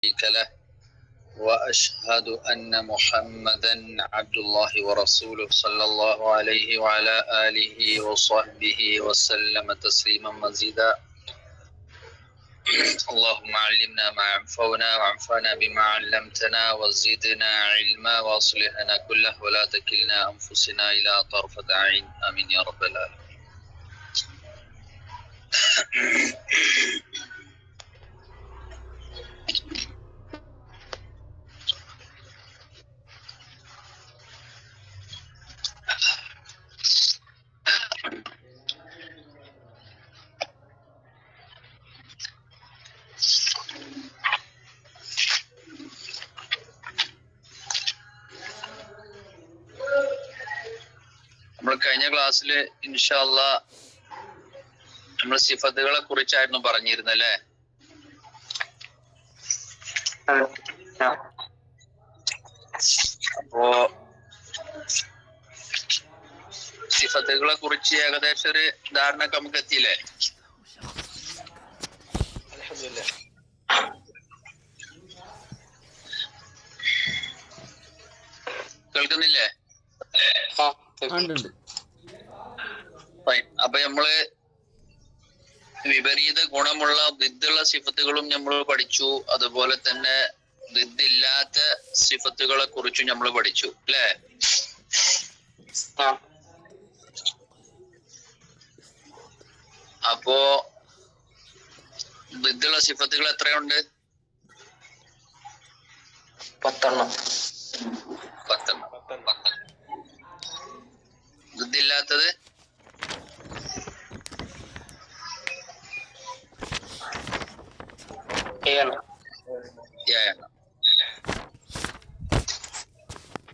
شريك له وأشهد أن محمدا عبد الله ورسوله صلى الله عليه وعلى آله وصحبه وسلم تسليما مزيدا اللهم علمنا ما ينفعنا وانفعنا بما علمتنا وزدنا علما واصلح لنا كله ولا تكلنا أنفسنا إلى طرفة عين آمين يا رب العالمين. നമ്മൾ കഴിഞ്ഞ ക്ലാസ്സിൽ ഇൻഷാ അല്ലാഹ് നമ്മൾ സിഫത്തുകളെ കുറിച്ചായിരുന്നു പറഞ്ഞിരുന്നല്ലേ. അപ്പോ സിഫത്തുകളെ കുറിച്ച് ഏകദേശം ഒരു ധാരണക്ക് നമുക്ക് എത്തിയില്ലേ? കേൾക്കുന്നില്ലേ? അപ്പൊ നമ്മള് വിപരീത ഗുണമുള്ള ദിദ്ദുള്ള സിഫത്തുകളും നമ്മൾ പഠിച്ചു, അതുപോലെ തന്നെ ദിദ്ദില്ലാത്ത സിഫത്തുകളെ കുറിച്ചും നമ്മൾ പഠിച്ചു അല്ലേ? അപ്പോ ദിദ്ദുള്ള സിഫത്തുകൾ എത്രയുണ്ട്? 10. ദിദ്ദില്ലാത്തത്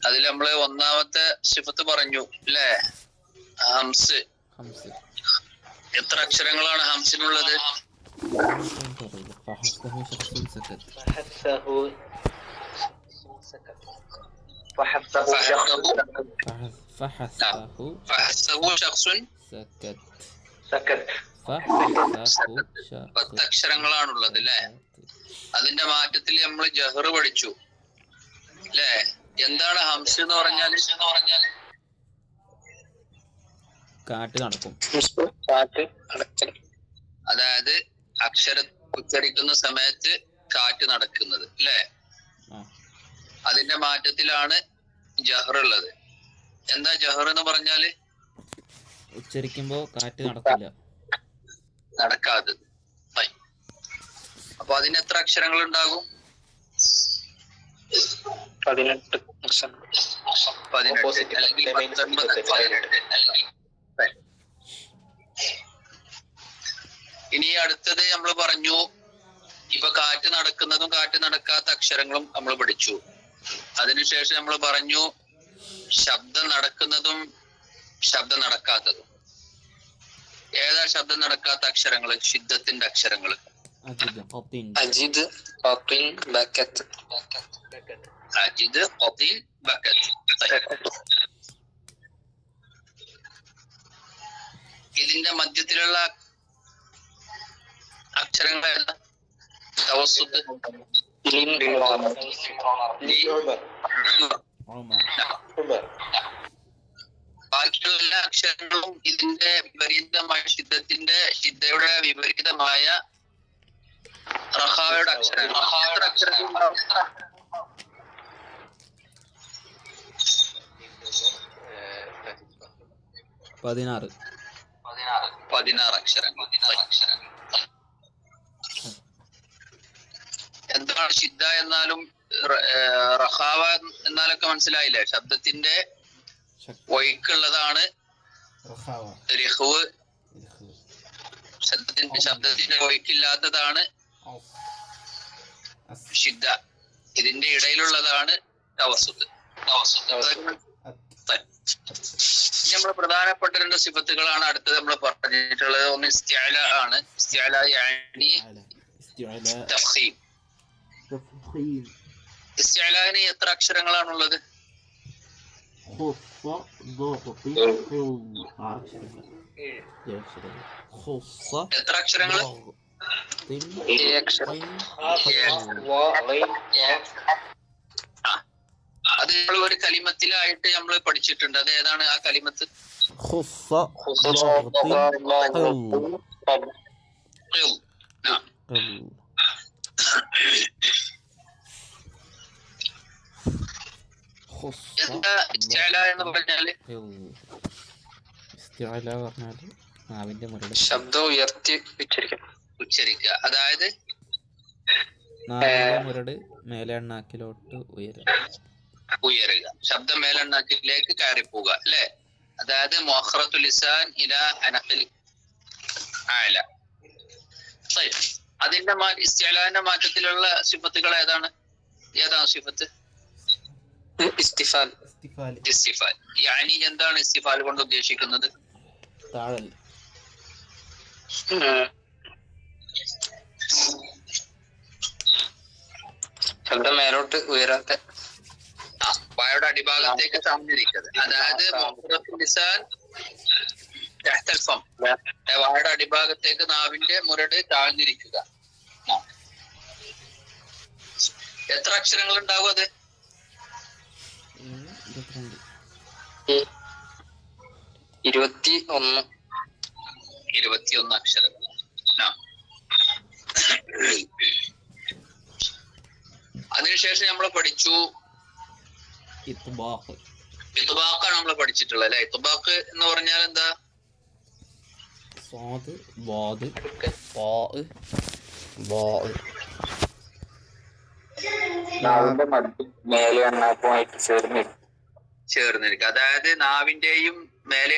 അതിൽ നമ്മള് ഒന്നാമത്തെ സിഫത്ത് പറഞ്ഞു അല്ലേ? ഹംസ്. എത്ര അക്ഷരങ്ങളാണ് ഹംസിനുള്ളത്? അക്ഷരങ്ങളാണുള്ളത് അല്ലേ? അതിന്റെ മാറ്റത്തിൽ നമ്മൾ ജഹർ പഠിച്ചു അല്ലേ? എന്താണ് ഹംസ് എന്ന് പറഞ്ഞാല്? കാറ്റ് നടക്കും, അതായത് അക്ഷരം ഉച്ചരിക്കുന്ന സമയത്ത് കാറ്റ് നടക്കുന്നത് അല്ലേ? അതിന്റെ മാറ്റത്തിലാണ് ജഹർ ഉള്ളത്. എന്താ ജഹർ എന്ന് പറഞ്ഞാല്? ഉച്ചരിക്കുമ്പോ കാറ്റ് നടക്കില്ല, നടക്കാത്തത്. അപ്പൊ അതിന് എത്ര അക്ഷരങ്ങൾ ഉണ്ടാകും? 18 അല്ലെങ്കിൽ 19. ഇനി അടുത്തത് നമ്മൾ പറഞ്ഞു, ഇപ്പൊ കാറ്റ് നടക്കുന്നതും കാറ്റ് നടക്കാത്ത അക്ഷരങ്ങളും നമ്മൾ പഠിച്ചു. അതിനുശേഷം നമ്മൾ പറഞ്ഞു ശബ്ദം നടക്കുന്നതും ശബ്ദം നടക്കാത്തതും. ഏതാ ശബ്ദം നടക്കാത്ത അക്ഷരങ്ങള്? ശിദ്ദത്തിന്റെ അക്ഷരങ്ങള്. അജിദ്, ഖത്തിൻ, ബക്കത്ത്. അജിദ്, ഖത്തിൻ, ബക്കത്ത്. ഇതിന്റെ മധ്യത്തിലുള്ള അക്ഷരങ്ങൾ ഏതാ? തവസ്സുത്ത്, ബാക്കിയുള്ള എല്ലാ അക്ഷരങ്ങളും ഇതിന്റെ വിപരീതമായ ശിദ്ദയുടെ വിപരീതമായ റഖാവയുടെ അക്ഷരങ്ങൾ. 16 അക്ഷരങ്ങൾ. എന്താണ് ശിദ്ദ എന്നാലും റഖാവ എന്നാലൊക്കെ മനസ്സിലായില്ലേ? ശബ്ദത്തിന്റെ ഒഴുക്കുള്ളതാണ് രഹ്വ്, ശബ്ദത്തിന്റെ ഒഴുക്കില്ലാത്തതാണ് ശിദ്ദ, ഇതിന്റെ ഇടയിലുള്ളതാണ് തവസ്സുത്ത്. നമ്മൾ പ്രധാനപ്പെട്ട 2 സിഫത്തുകളാണ് അടുത്തത് നമ്മൾ പറഞ്ഞിട്ടുള്ളത്. ഒന്ന് ഇസ്തിഅല ആണ്. ഇസ്തിഅല യാനി തഫ്ഖീം. ഇസ്തിഅലാന് എത്ര അക്ഷരങ്ങളാണുള്ളത്? എത്ര അക്ഷരങ്ങൾ? അത് നമ്മൾ ഒരു കലിമത്തിലായിട്ട് നമ്മൾ പഠിച്ചിട്ടുണ്ട്. അത് ഏതാണ് ആ കലിമത്ത്? എന്താ ഇസ്തിഅല എന്ന് പറഞ്ഞാല്? ശബ്ദം ഉയർത്തി ഉച്ചരിക്കുക. അതായത് മുരട് മേലെ എണ്ണാക്കിലോട്ട് ഉയരുക, ശബ്ദം മേലെണ്ണാക്കിലേക്ക് കയറിപ്പോവുക അല്ലെ? അതായത് മുഅഖറത്തുൽ ലിസാൻ ഇലാ അനഖിൽ അഅല. അതിന്റെ ഇസ്തിഅലാന്റെ മാറ്റത്തിലുള്ള സിഫത്തുകൾ ഏതാണ് സിഫത്ത്? ഇസ്തിഫാൽ. യാനി എന്താണ് ഇസ്തിഫാൽ കൊണ്ട് ഉദ്ദേശിക്കുന്നത്? ശബ്ദം മേലോട്ട് ഉയരാത്ത, വായുടെ അടിഭാഗത്തേക്ക് താഴ്ന്നിരിക്കുന്നത്. അതായത് വായുടെ അടിഭാഗത്തേക്ക് നാവിന്റെ മുരട് താഴ്ന്നിരിക്കുക. എത്ര അക്ഷരങ്ങൾ ഉണ്ടാവും? അത് 21 അക്ഷരങ്ങൾ. അതിനുശേഷം നമ്മൾ പഠിച്ചു ഇത്ബാഖാണ് നമ്മൾ പഠിച്ചിട്ടുള്ളത് അല്ലെ? ഇത്ബാഖ് എന്ന് പറഞ്ഞാൽ എന്താ? ചേർന്നിരിക്കുക. അതായത് നാവിന്റെയും മേലെ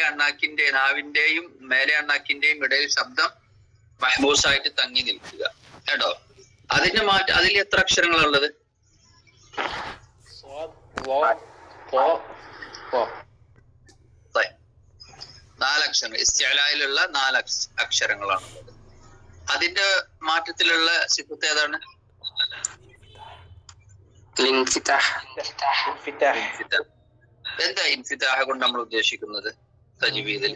അണ്ണാക്കിന്റെയും ഇടയിൽ ശബ്ദം മഹ്ബൂസായിട്ട് തങ്ങി നിൽക്കുക കേട്ടോ. അതിൽ എത്ര അക്ഷരങ്ങളുള്ളത്? 4 അക്ഷരങ്ങൾ. ഇസ്തിഅലായിലുള്ള 4 അക്ഷരങ്ങളാണുള്ളത്. അതിന്റെ മാറ്റത്തിലുള്ള സിഫത്ത് ഏതാണ്? എന്താ ഇൻഫിതാഹ കൊണ്ട് നമ്മൾ ഉദ്ദേശിക്കുന്നത് തജ്വീദിൽ?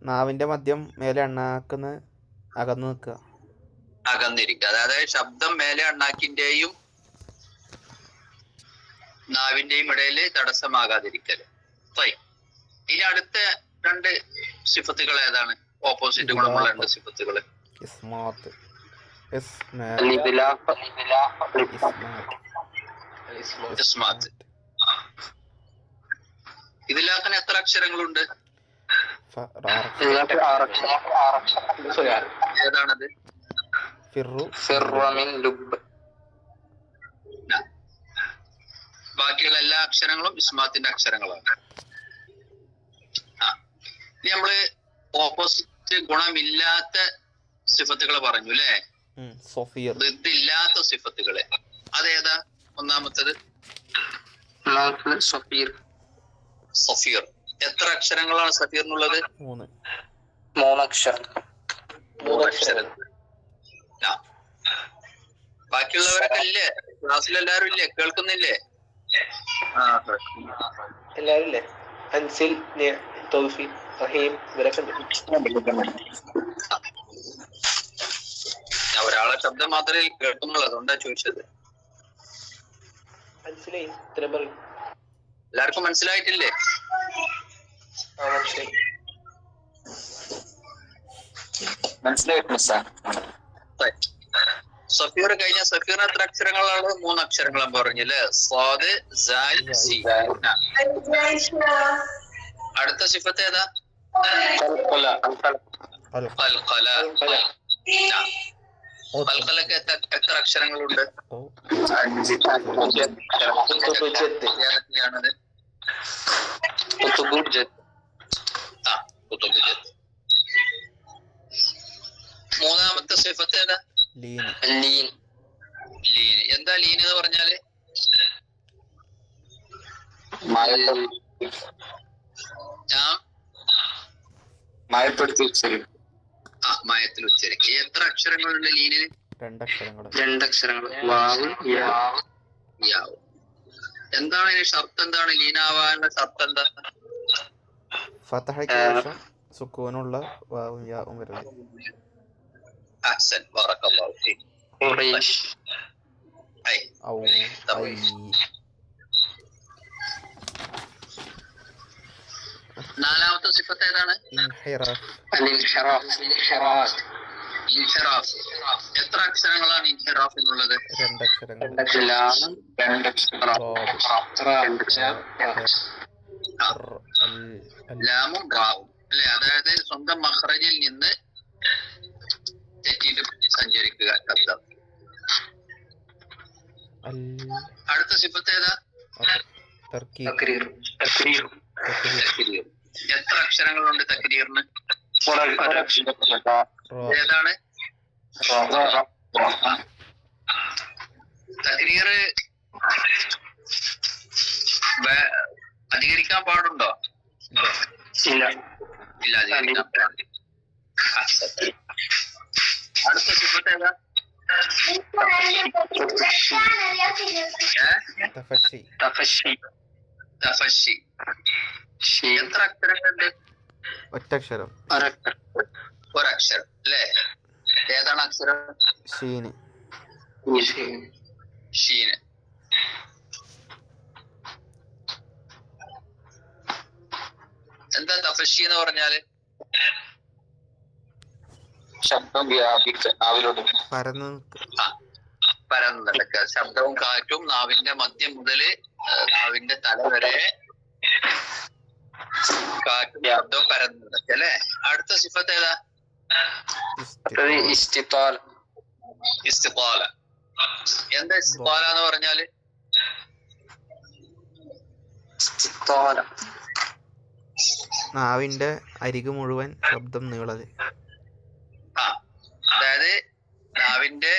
നാവിന്റെ മദ്യം മേലെ എണ്ണാക്കുന്ന അകന്നിരിക്കുക. അതായത് ശബ്ദം മേലെ അണ്ണാക്കിന്റെയും നാവിന്റെയും ഇടയിൽ തടസ്സമാകാതിരിക്കല്. ഇനി അടുത്ത 2 സിഫത്തുകൾ ഏതാണ്? ഓപ്പോസിറ്റ് ഗുണമുള്ള 2 സിഫത്തുകൾ. ഇതിലാക്കാൻ എത്ര അക്ഷരങ്ങളുണ്ട്? ഏതാണത്? ബാക്കിയുള്ള എല്ലാ അക്ഷരങ്ങളും ഇസ്മാത്തിന്റെ അക്ഷരങ്ങളാണ്. ഇനി നമ്മള് ഓപ്പോസിറ്റ് ഗുണമില്ലാത്ത സിഫത്തുകൾ പറഞ്ഞു അല്ലേ? ഇല്ലാത്ത സിഫത്തുകള് അതേതാ? ഒന്നാമത്തത് സഫീർ. എത്ര അക്ഷരങ്ങളാണ് സഫീറിനുള്ളത്? 3 അക്ഷരം. ബാക്കിയുള്ളവരൊക്കെ ഇല്ലേ? ക്ലാസ്സിലെല്ലാരും ഇല്ലേ? കേൾക്കുന്നില്ലേ? എല്ലാരും ഇല്ലേ? അൻസിൽ, തൗഫീഖ്, റഹീം ഇവരൊക്കെ ഒരാളെ ശബ്ദം മാത്രമേ കേൾക്കുന്നുള്ളൂ, അതുകൊണ്ടാ ചോദിച്ചത്. എല്ലാവർക്കും മനസ്സിലായിട്ടില്ലേ? മനസ്സിലായിട്ടില്ല സാർ. സഫീർ കഴിഞ്ഞ സഫീറിന് എത്ര അക്ഷരങ്ങളാണ്? 3 അക്ഷരങ്ങളും പറഞ്ഞില്ലേ? സ്വാദ്, സാൽ, സീ. അടുത്ത സിഫത്ത് ഏതാ? ഖൽഖലക്ക് എത്ര അക്ഷരങ്ങളുണ്ട്? 5. ഏതൊക്കെയാണത്? മൂന്നാമത്തെ സിഫത്ത് ഏതാ? ലീൻ. എന്താ ലീൻ എന്ന് പറഞ്ഞാല്? മയത്തിൽ ഉച്ചരിക്കുക. എത്ര അക്ഷരങ്ങളുണ്ട് ലീനിന്? 2 അക്ഷരങ്ങൾ. 2 അക്ഷരങ്ങൾ. വാവ്, യാ. എന്താണ് ഈ ഷർത്ത്? എന്താണ് ലീനാവാനുള്ള ഷർത്ത്? എന്താ? ഫതഹയ്ക്ക് ശേഷം സുക്കൂനുള്ള വാവും യാവും വരല്. അഹ്സൻ, ബറക്കല്ലാഹു ഫീക്. ഐ ഔ ഐ. നാലാമത്തെ സിഫത്ത് ഏതാണ്? ഇൻഹിറാഫ്. ഇൻഹിറാഫ്. എത്ര അക്ഷരങ്ങളാണ് ഇൻഹിറാഫിനുള്ളത്? 2 അക്ഷരങ്ങൾ. ലാമും റാവും അല്ലെ? അതായത് സ്വന്തം മഖ്റജിൽ നിന്ന് തെറ്റിയിട്ട് സഞ്ചരിക്കുക ശബ്ദം. അടുത്ത സിഫത്ത് ഏതാ? എത്ര അക്ഷരങ്ങളുണ്ട് തക്രീറിന്? ഏതാണ് തക്രീർ? അധികരിക്കാൻ പാടുണ്ടോ? ഇല്ല, അധികരിക്കാൻ പാടില്ല. അടുത്ത സിഫത്ത് ഏതാ? തഫശി. എത്ര അക്ഷരങ്ങളുണ്ട്? ഒറ്റക്ഷരം. ഒരക്ഷരം അല്ലേ? ഏതാണ് അക്ഷരം? ഷീന്. ഷീന്. എന്താ തഫശി എന്ന് പറഞ്ഞാല്? ശബ്ദം വ്യാപിക്കുക, നാവിലോട്ട് പരന്ന് നടക്കുക. ശബ്ദവും കാറ്റും നാവിന്റെ മധ്യം മുതല് നാവിന്റെ തല വരെ കാറ്റും ശബ്ദവും പരന്ന് നടക്കുക അല്ലെ? അടുത്ത സിഫത്ത് ഏതാ? ഇസ്തിത്താല. എന്താ ഇസ്തിത്താല എന്ന് പറഞ്ഞാല്? നാവിന്റെ അരികു മുഴുവൻ ശബ്ദം നീളല്. അതായത് നാവിന്റെ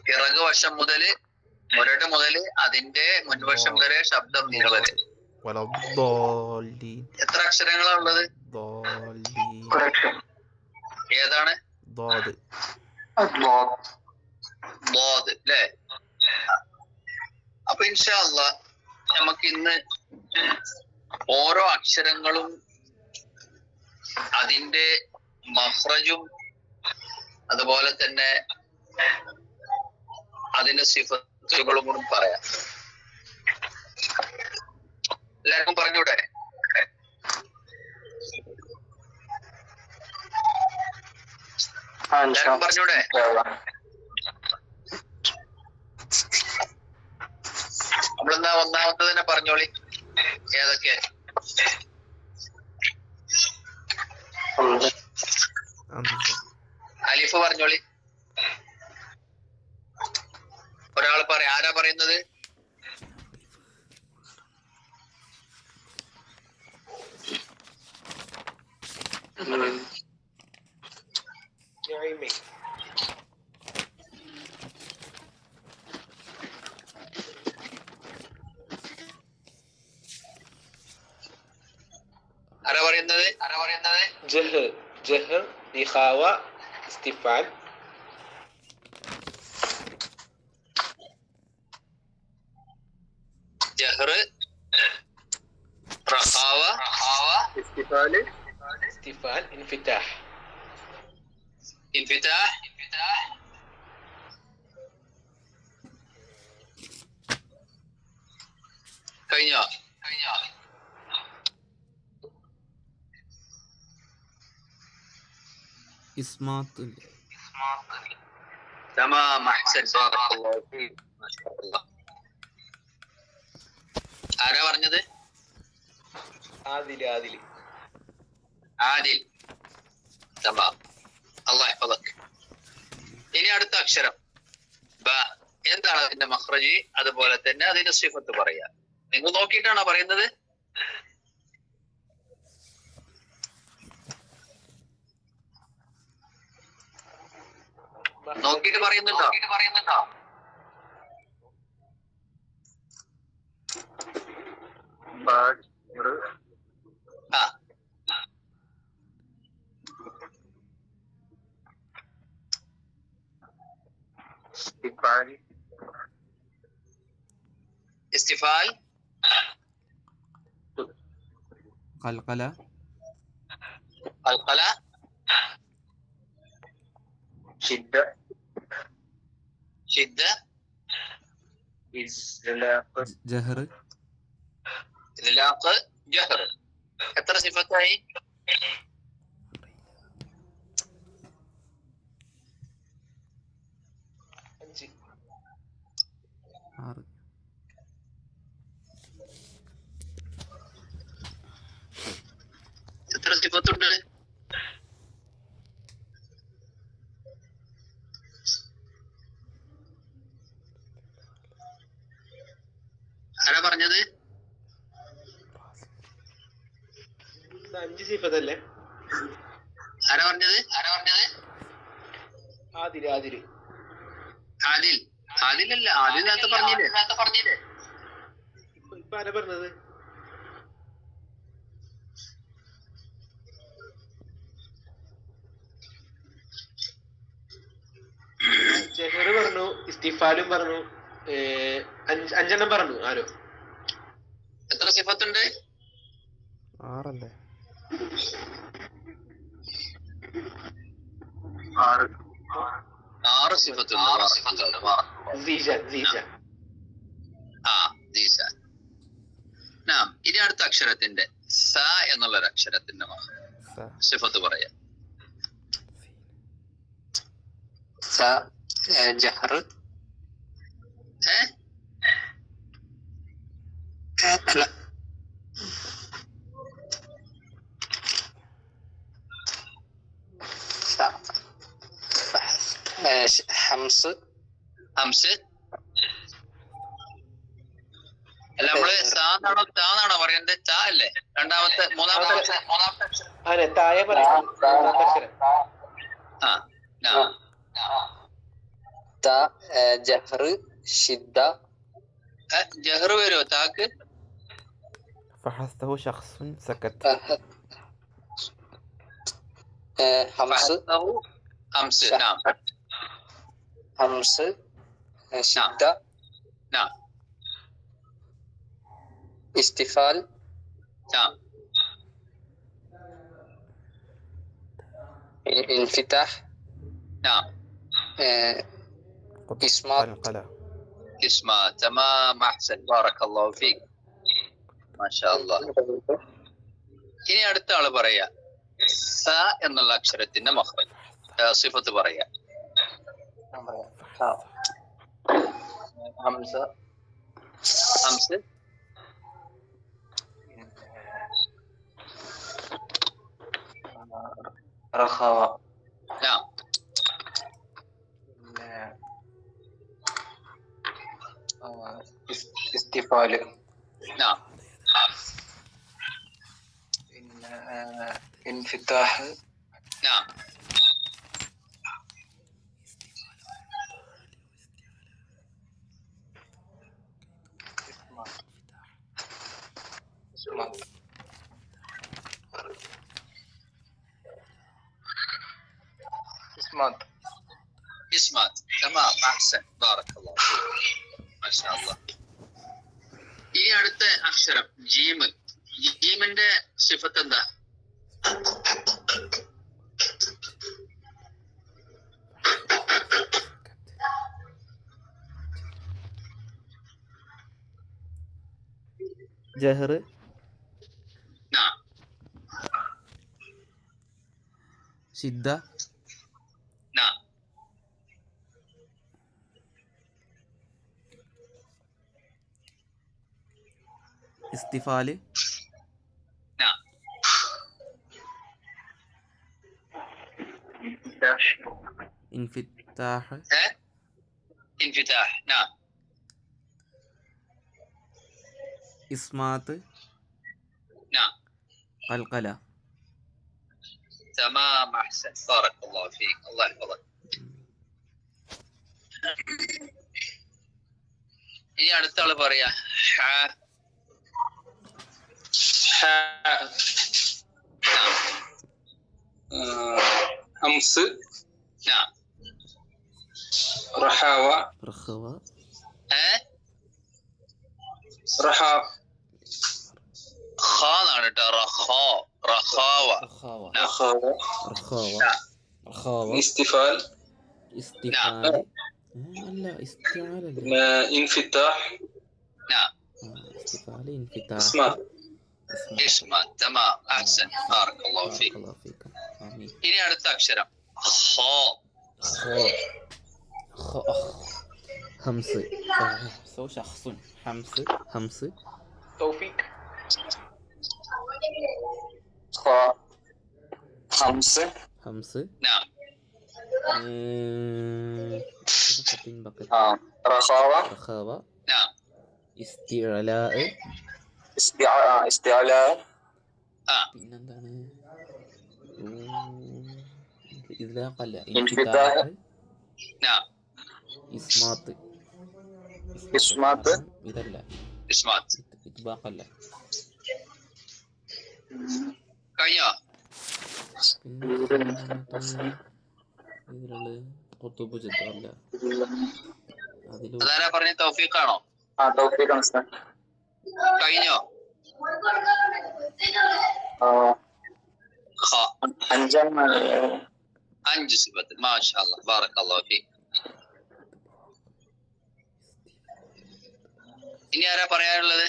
പിറകുവശം മുതല് മുരട് മുതല് അതിന്റെ മുൻവശം വരെ ശബ്ദം നീളല്. എത്ര അക്ഷരങ്ങളാ ഉള്ളത്? ഏതാണ്? അല്ലേ? അപ്പൊ ഇൻഷാ അല്ലാഹ് നമുക്ക് ഇന്ന് ഓരോ അക്ഷരങ്ങളും അതിന്റെ മഖ്റജും അതുപോലെ തന്നെ അതിന്റെ സിഫത്തുകളും കൂടി പറയാം. എല്ലാവർക്കും പറഞ്ഞൂടെ? എല്ലാവർക്കും പറഞ്ഞൂടെ? നമ്മളെന്നാ ഒന്നാമത്തെ തന്നെ പറഞ്ഞോളി. ഏതൊക്കെ? അലിഫ് പറഞ്ഞോളി. ഒരാൾ പറയാം. ആരാ പറയുന്നത്? ആരാ പറയുന്നത്? ജഹർ, ഇഖാവ, ഇസ്തിഫാൽ. ജഹർ, റഖാവ, ഇസ്തിഫാൽ, ഇൻഫിതാഹ്. കഴിഞ്ഞോ? ഇസ്മാത്ത്. തമാം, അഹ്സൻ, ബറക്കല്ലാഹു ഫീക്. മാഷാഅല്ലാഹ്. ആരാ പറഞ്ഞത്? ആദിൽ. തമാം, അല്ലാഹു യഹ്ഫദക്. ഇനി അടുത്ത അക്ഷരം ബ. എന്താണ് അതിന്റെ മഖ്റജ്? അതുപോലെ തന്നെ അതിന്റെ സിഫത്ത് പറയാ. നിങ്ങൾ നോക്കിയിട്ടാണോ പറയുന്നത്? നോക്കിയിട്ട് പറയുന്നുണ്ടോ? ആ, ഇസ്തിഫാൽ, ഖൽഖല, ഖൽഖല, ഷിദ്ദ, ഷിദ്ദ, ഇസ്ലാഖ്, ജഹർ, ഇദ്ലാഖ്, ജഹർ. എത്ര സിഫത്തായി? 6. എത്ര സിഫത്തുണ്ട്? ആരാ പറഞ്ഞത്? 5 സിഫത്തല്ലേ? ആരാ പറഞ്ഞത്? ആദിൽ ആദിൽ. ആദിലല്ല, ആദിൽ നേരത്തെ പറഞ്ഞില്ലേ? ഇപ്പൊ ആരാ പറഞ്ഞത്? ജഹർ പറഞ്ഞു, ഇസ്തിഫാലും പറഞ്ഞു, 5 പറഞ്ഞു. ആരോ? എത്ര സിഫത്തുണ്ട്? 6 അല്ലേ? 6 സിഫത്തുണ്ട്. സീജ. ദീസ. ഇനി അടുത്ത അക്ഷരത്തിന്റെ സ എന്നുള്ള ഒരു അക്ഷരത്തിന്റെ സിഫത്ത് പറയാം. ജഹർ, ഹംസ്, അല്ല, നമ്മള് സാന്നാണോ താന്നാണോ പറയുന്നത്? ച അല്ലേ? മൂന്നാമത്തെ അക്ഷരം. അതെ, താഴെ പറയാം. ജഹർ, ഷിദ്ദ. ജഹർ വരുമോ താക്ക്? ഫഹസ്തഹു ശഖ്സുൻ സകത്. ഹംസ്, ഷിദ്ദ, ഇസ്തിഫാൽ, ഇൻഫിതാഹ്, ഇസ്മാത്ത്. ഖൽഖല. തമാം, അഹ്സൻ, ബാറക്കല്ലാഹു ഫീക്, മാഷാ അല്ലാഹ്. ഇനി അടുത്ത ആള് പറയാ സ എന്നുള്ള അക്ഷരത്തിന്റെ മഖ്റജ്, സിഫത്ത് പറയാ. ഹംസ, റഖവ, ഇസ്തിഫാല്, ഇൻഫിതാഹ്, ഇസ്മാത്ത്. തമാം, അഹ്സൻ, ബാറക്കല്ലാഹു ഫീക്, മാഷാ അല്ലാഹ്. ഇനി അടുത്ത അക്ഷരം ജീമ്. ജീമിന്റെ സിഫത്ത് എന്താ? ജഹർ, ഷിദ്ദ, ഇസ്തിഫാൽ, ഇൻഫിതാഹ്, ഇസ്മാത്ത്, ഖൽഖല. تمام احسن بارك الله فيك الله يحفظك. ഇനി അടുത്ത ആള് പറയാ ഹംസ്, റഹാവ, റഖവ, رحاب ഖാ എന്നാണ് കേട്ടോ. റഖാവ. റഖാവ رخاوة റഖാവ نعم. റഖാവ استفال ഇസ്തിഫാല് അല്ല ഇസ്തിആലല്ലേ انفتاح نعم. ഇസ്തിഫാല് ഇൻഫിതാഹ് إسمات ഇസ്മാ. തമാം. അഹ്സൻ. ബാറക്കല്ലാഹു ഫീക്. ബാറക്കല്ലാഹു ഫീക്കും. ആമീൻ. ഇനി അടുത്ത അക്ഷരം ഖാ. ഹംസ് സോ ഷഖ്സുൻ ഹംസ് തൗഫീഖ് خاء خمسة ഹംസ് نعم. ബക്കറ്റ് رخاوة റഖാവ نعم. ഇസ്തിഅലാ استعلاء പിന്നെന്താണ് ഇദ്ലാഖല്ല ഇൻഫിതാഹ്. ഇൻഫിതാഹ് نعم. ഇസ്മാത്ത് ഇസ്മാത്ത്. ഇതല്ല ഇസ്മാത്ത്. ഇത്ബാഖല്ല കഴിഞ്ഞോ? ഇതിലുള്ള ഖുതുബ് ജദ്ദല്ല അതില് അതാരാ പറഞ്ഞ? തൗഫീഖാണോ? توفيق أنسان കഴിഞ്ഞോ? ഖാ. أنجم 5 സിഫത്ത്. മാഷാ അല്ലാഹ്. ബാറക്കല്ലാഹു ഫീക്. ഇനി ആരാ പറയാനുള്ളത്?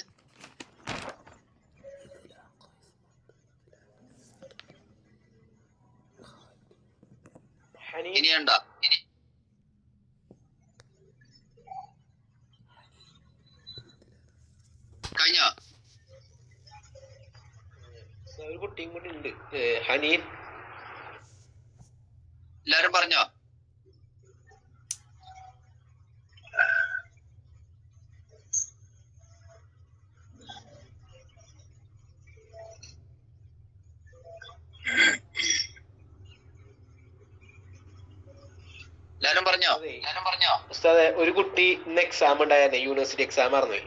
ഹനീൻ ഇനിയുണ്ടോ? കഴിഞ്ഞോ? ഒരു കുട്ടിയും കൂടി ഉണ്ട്. ഹനീൻ എല്ലാരും പറഞ്ഞോ? എല്ലാരും പറഞ്ഞോ? അതെ. എല്ലാരും പറഞ്ഞോ? ഉസ്താദെ, ഒരു കുട്ടി ഇന്ന് എക്സാം ഉണ്ടായിരുന്നേ, യൂണിവേഴ്സിറ്റി എക്സാം ആയിരുന്നു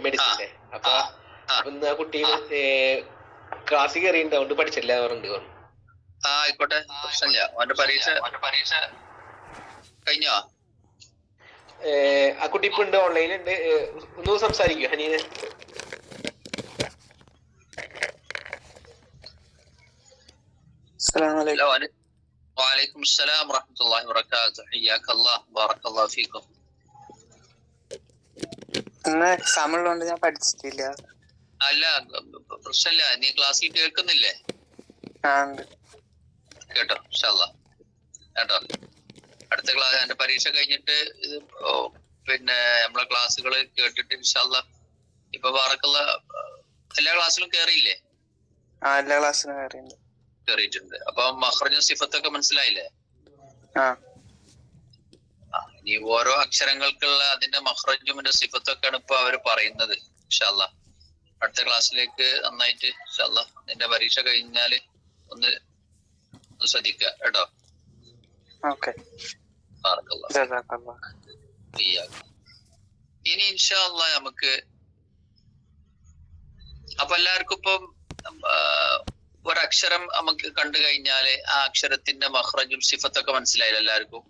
മെഡിസിന്റെ. അപ്പൊ ഇന്ന് ആ കുട്ടി ക്ലാസ്സിൽ കയറിയിട്ടുണ്ട്, അതുകൊണ്ട് പഠിച്ചില്ല പറഞ്ഞിട്ട്. ആയിക്കോട്ടെ, പ്രശ്നമില്ല. അവന്റെ പരീക്ഷ കഴിഞ്ഞോ? ആ കുട്ടി ഇപ്പൊ ഉണ്ട്, ഓൺലൈനുണ്ട്. ഒന്ന് സംസാരിക്കോ ഹനീനെ? السلام عليكم. وعليكم السلام ورحمة الله وبركاته. حياك الله. بارك الله فيكم. ഇന്ന് എക്സാം ഉള്ളതുകൊണ്ട് ഞാൻ പഠിച്ചിട്ടില്ല. അല്ല, പ്രശ്നമില്ല. നീ ക്ലാസ്സിൽ കേൾക്കുന്നില്ലേ? കേട്ടോ? ഇൻഷാ അല്ലാഹ് കേട്ടോ. അടുത്ത ക്ലാസ് എന്റെ പരീക്ഷ കഴിഞ്ഞിട്ട് പിന്നെ നമ്മളെ ക്ലാസ്സുകൾ കേട്ടിട്ട് ഇൻഷാ അല്ലാഹ് ഇപ്പൊ ബാറക്കുള്ള എല്ലാ ക്ലാസ്സിലും കേറിയില്ലേ? എല്ലാ ക്ലാസ്സിലും കേറിയിട്ടുണ്ട്. അപ്പൊ മഖ്റജും സിഫത്തൊക്കെ മനസ്സിലായില്ലേ? ഇനി ഓരോ അക്ഷരങ്ങൾക്കുള്ള അതിന്റെ മഖ്റജും സിഫത്തൊക്കെയാണ് ഇപ്പൊ അവര് പറയുന്നത്. ഇൻഷാ അല്ലാഹ് അടുത്ത ക്ലാസ്സിലേക്ക് നന്നായിട്ട് ഇൻഷാ അല്ലാഹ് നിന്റെ പരീക്ഷ കഴിഞ്ഞാല് ഒന്ന് ശ്രദ്ധിക്കുക കേട്ടോ. ഇനി ഇൻഷാ അല്ലാഹ് നമുക്ക് അപ്പൊ എല്ലാവർക്കും ഇപ്പം ഒരക്ഷരം നമുക്ക് കണ്ടു കഴിഞ്ഞാല് ആ അക്ഷരത്തിന്റെ മഖ്റജും സിഫത്തൊക്കെ മനസ്സിലായില്ല എല്ലാവർക്കും?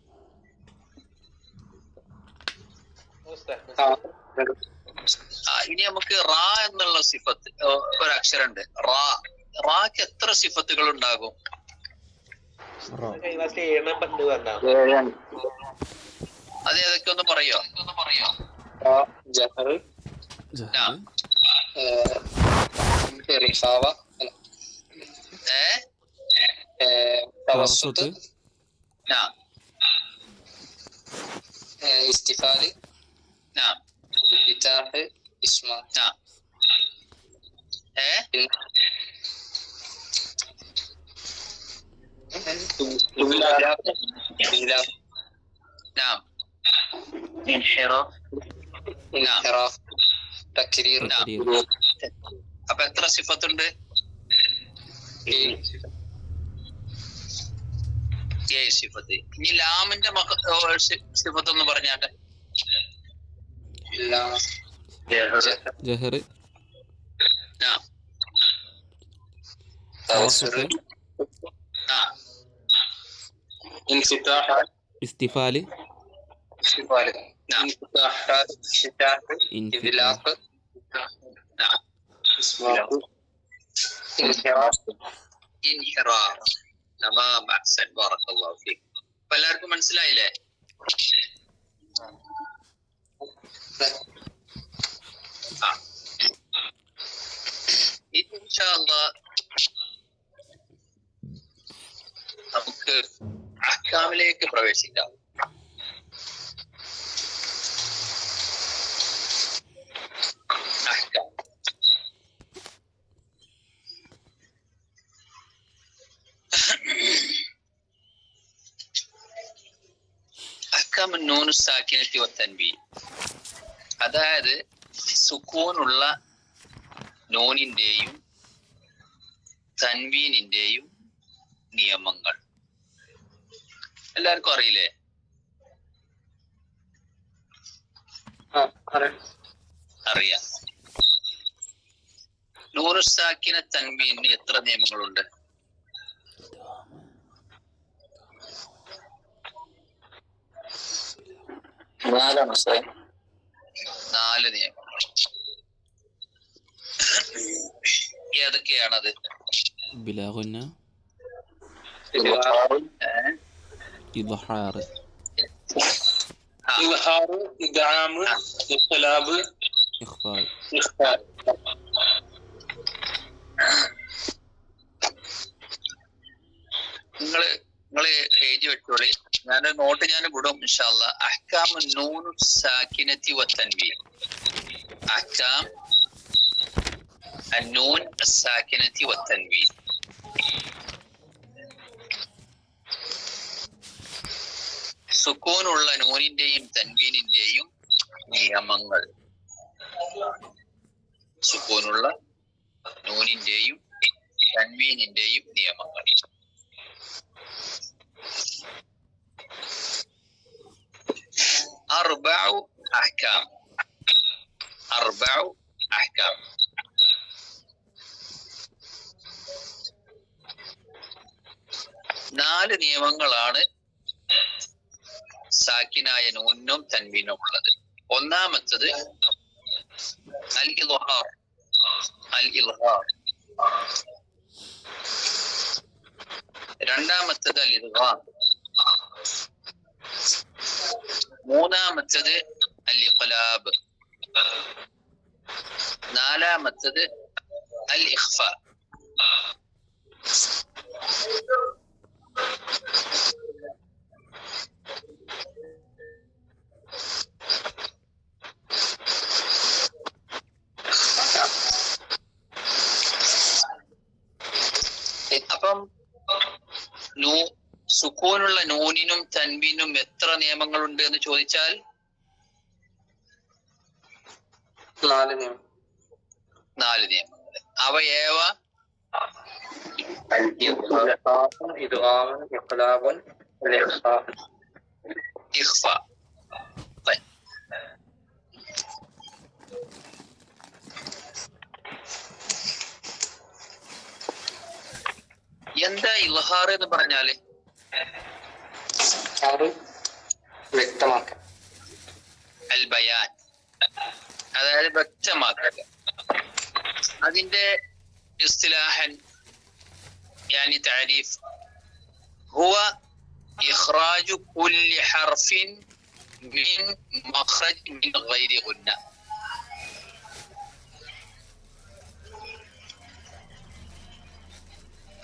ഇനി നമുക്ക് റാ എന്നുള്ള സിഫത്ത് ഒരക്ഷരം ഉണ്ട്. റാക്ക് എത്ര സിഫത്തുകൾ ഉണ്ടാകും? അത് ഏതൊക്കെ ഒന്ന് പറയോ? തവസ്സുത്ത് ഇസ്തിഫാല് ഇൻഫിതാഹ് ഇസ്മാത്ത് ഇൻഹിറാഫ് തക്രീർ. അപ്പൊ എത്ര സിഫത്തുണ്ട്? 7 സിഫത്ത്. ഇനി ലാമിന്റെ സിഫത്ത് ഒന്ന് പറഞ്ഞാട്ടെ. ജഹർ ഇസ്തിഫാല് ഇൻഫിതാഹ് نعم. انحراف. تمام أحسن بارك الله فيك. അപ്പൊ എല്ലാവർക്കും മനസ്സിലായില്ലേ? ഇൻഷാ അല്ലാഹ് നമുക്ക് അഹ്കാമിലേക്ക് പ്രവേശിക്കാം. അഹ്കാം. അഹ്കാം നൂനു സാക്കിനത്തി വത്തൻവീൻ, അതായത് സുക്കൂനുള്ള നൂനിന്റെയും തൻവീനിന്റെയും നിയമങ്ങൾ. എല്ലാവർക്കും അറിയില്ലേ? അറിയാം. നൂനു സാക്കിന തൻവീനിന് എത്ര നിയമങ്ങളുണ്ട്? നാല് നിയമങ്ങൾ. ഏതൊക്കെയാണത്? ബിലാഗുന്ന, ഇദ്ഹാർ, ഇഖ്ഫാ. നിങ്ങള് എഴുതി വെച്ചോളി. ഞാൻ നോട്ട് വിടും ഇൻഷാ അല്ലാഹ്. അഹ്കാം നൂനു സാക്കിനത്തി വത്തൻവീൻ. അഹ്കാം النون الساكنة والتنوين. സുക്കൂനുള്ള നൂനിന്റെയും തൻവീനിന്റെയും നിയമങ്ങൾ. സുക്കൂനുള്ള നൂനിന്റെയും തൻവീനിന്റെയും നിയമങ്ങൾ. അർബഉ അഹ്കാം. അർബഉ അഹ്കാം. നാല് നിയമങ്ങളാണ് സാക്കിനായ നൂനും തൻവീനും ഉള്ളത്. ഒന്നാമത്തത് അൽ ഇൽഹാർ. അൽ ഇൽഹാർ. രണ്ടാമത്തത് അൽ ഇദ്ഗാം. മൂന്നാമത്തത് അൽ ഇഖ്ലാബ്. നാലാമത്തത് അൽ ഇഖ്ഫാ. അപ്പം സുക്കൂനുള്ള നൂനിനും തൻവീനും എത്ര നിയമങ്ങളുണ്ട് എന്ന് ചോദിച്ചാൽ 4 നിയമം. 4 നിയമങ്ങൾ. അവ ഏവ? ഇഖ്ഫാ. എന്താ ഇൽഹാർ എന്ന് പറഞ്ഞാല്? വ്യക്തമാക്കൽ. അൽ ബയാൻ, അതായത് വ്യക്തമാക്കൽ. അതിന്റെ ഇസ്തിലാഹൻ يعني تعريف هو إخراج كل حرف من مخرج من غير غنة.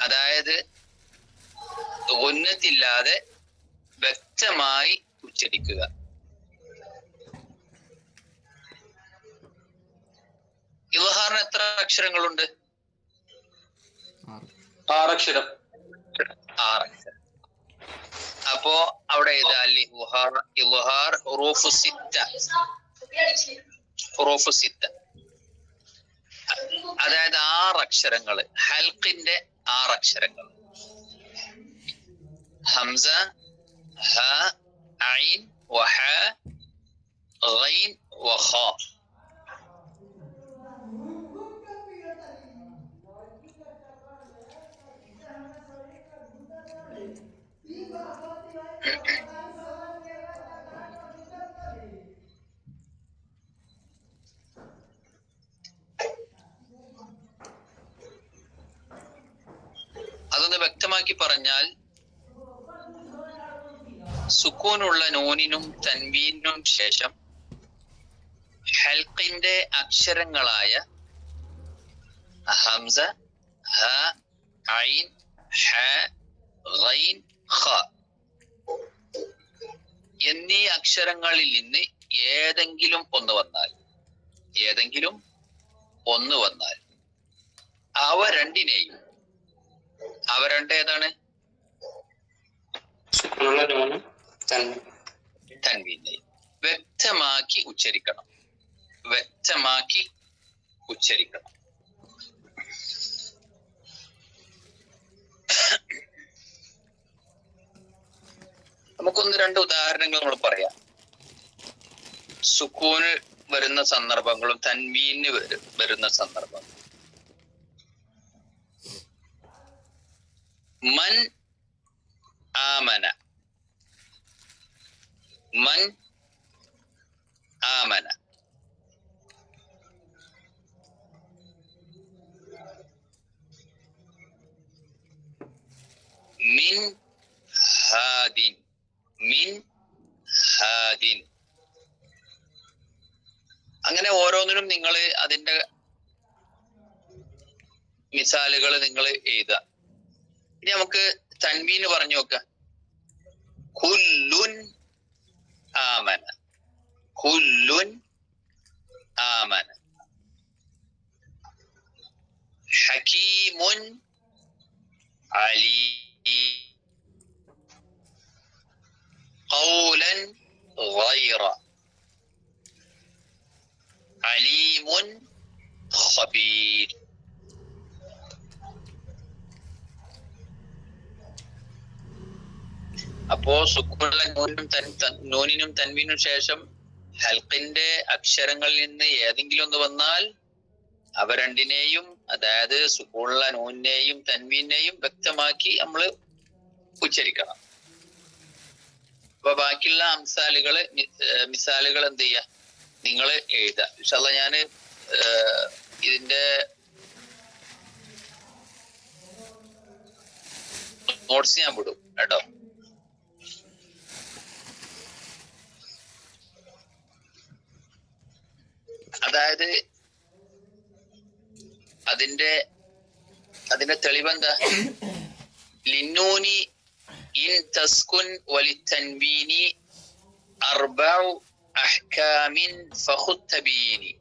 അതായത് ഗുന്നത്തില്ലാതെ വ്യക്തമായി ഉച്ചരിക്കുക. ഇൽഹാറിന് എത്ര അക്ഷരങ്ങളുണ്ട്? 6 അക്ഷരം. 6 അക്ഷരം. അപ്പോ അവിടെ ഇൽഹാർ ഹുറൂഫ് സിത്ത. ഹുറൂഫ് സിത്ത അതായത് 6 അക്ഷരങ്ങൾ. ഹൽഖിന്റെ 6 അക്ഷരങ്ങൾ. ഹംസ, ഹ, ഐൻ, വഹ, ഗൈൻ, വഖ. ഒന്ന് വ്യക്തമാക്കി പറഞ്ഞാൽ സുക്കൂനുള്ള നൂനിനും തൻവീനും ശേഷം ഹൽഖിന്റെ അക്ഷരങ്ങളായ ഹംസ, ഹ, ഐൻ, ഹ, ഗൈൻ, ഖ എന്നീ അക്ഷരങ്ങളിൽ നിന്ന് ഏതെങ്കിലും ഒന്ന് വന്നാൽ അവ രണ്ടിനെയും, അവ രണ്ട് ഏതാണ്? തൻവീനെയും വ്യക്തമാക്കി ഉച്ചരിക്കണം. നമുക്കൊന്ന് രണ്ട് ഉദാഹരണങ്ങൾ നമ്മൾ പറയാം. സുക്കൂന് വരുന്ന സന്ദർഭങ്ങളും തൻവീന് വരുന്ന സന്ദർഭങ്ങളും. മൻ ആമന, മൻ ആമന. മിൻ ഹാദിൻ, മിൻ ഹാദിൻ. അങ്ങനെ ഓരോന്നിനും നിങ്ങൾ അതിന്റെ മിസാലുകൾ നിങ്ങൾ എഴുതുക. ഇനി നമുക്ക് തൻവീന് പറഞ്ഞു നോക്കാം. കുല്ലുൻ ആമന, കുല്ലുൻ ആമന. ഹകീമുൻ അലീം, ഖൗലൻ ഗൈറ, അലീമുൻ ഖബീർ. അപ്പോ സുക്കൂനുള്ള നൂനിനും തൻവീനും ശേഷം ഹൽഖിന്റെ അക്ഷരങ്ങളിൽ നിന്ന് ഏതെങ്കിലും ഒന്ന് വന്നാൽ അവ രണ്ടിനെയും, അതായത് സുക്കൂനുള്ള നൂനിനെയും തൻവീനെയും വ്യക്തമാക്കി നമ്മൾ ഉച്ചരിക്കണം. അപ്പൊ ബാക്കിയുള്ള മിസാലുകൾ എന്ത് ചെയ്യാ, നിങ്ങൾ എഴുതുക. ഇൻഷാ അല്ലാഹ് ഞാന് ഇതിന്റെ നോട്ട്സ് ഞാൻ വിടും കേട്ടോ. അതായത് അതിന്റെ തെളിവെന്താ? ലിന്നൂനി ഇൻ തസ്കുൻ വലിത്തൻവീനി അർബഉ അഹ്കാമിൻ ഫഖുദ് തബീനി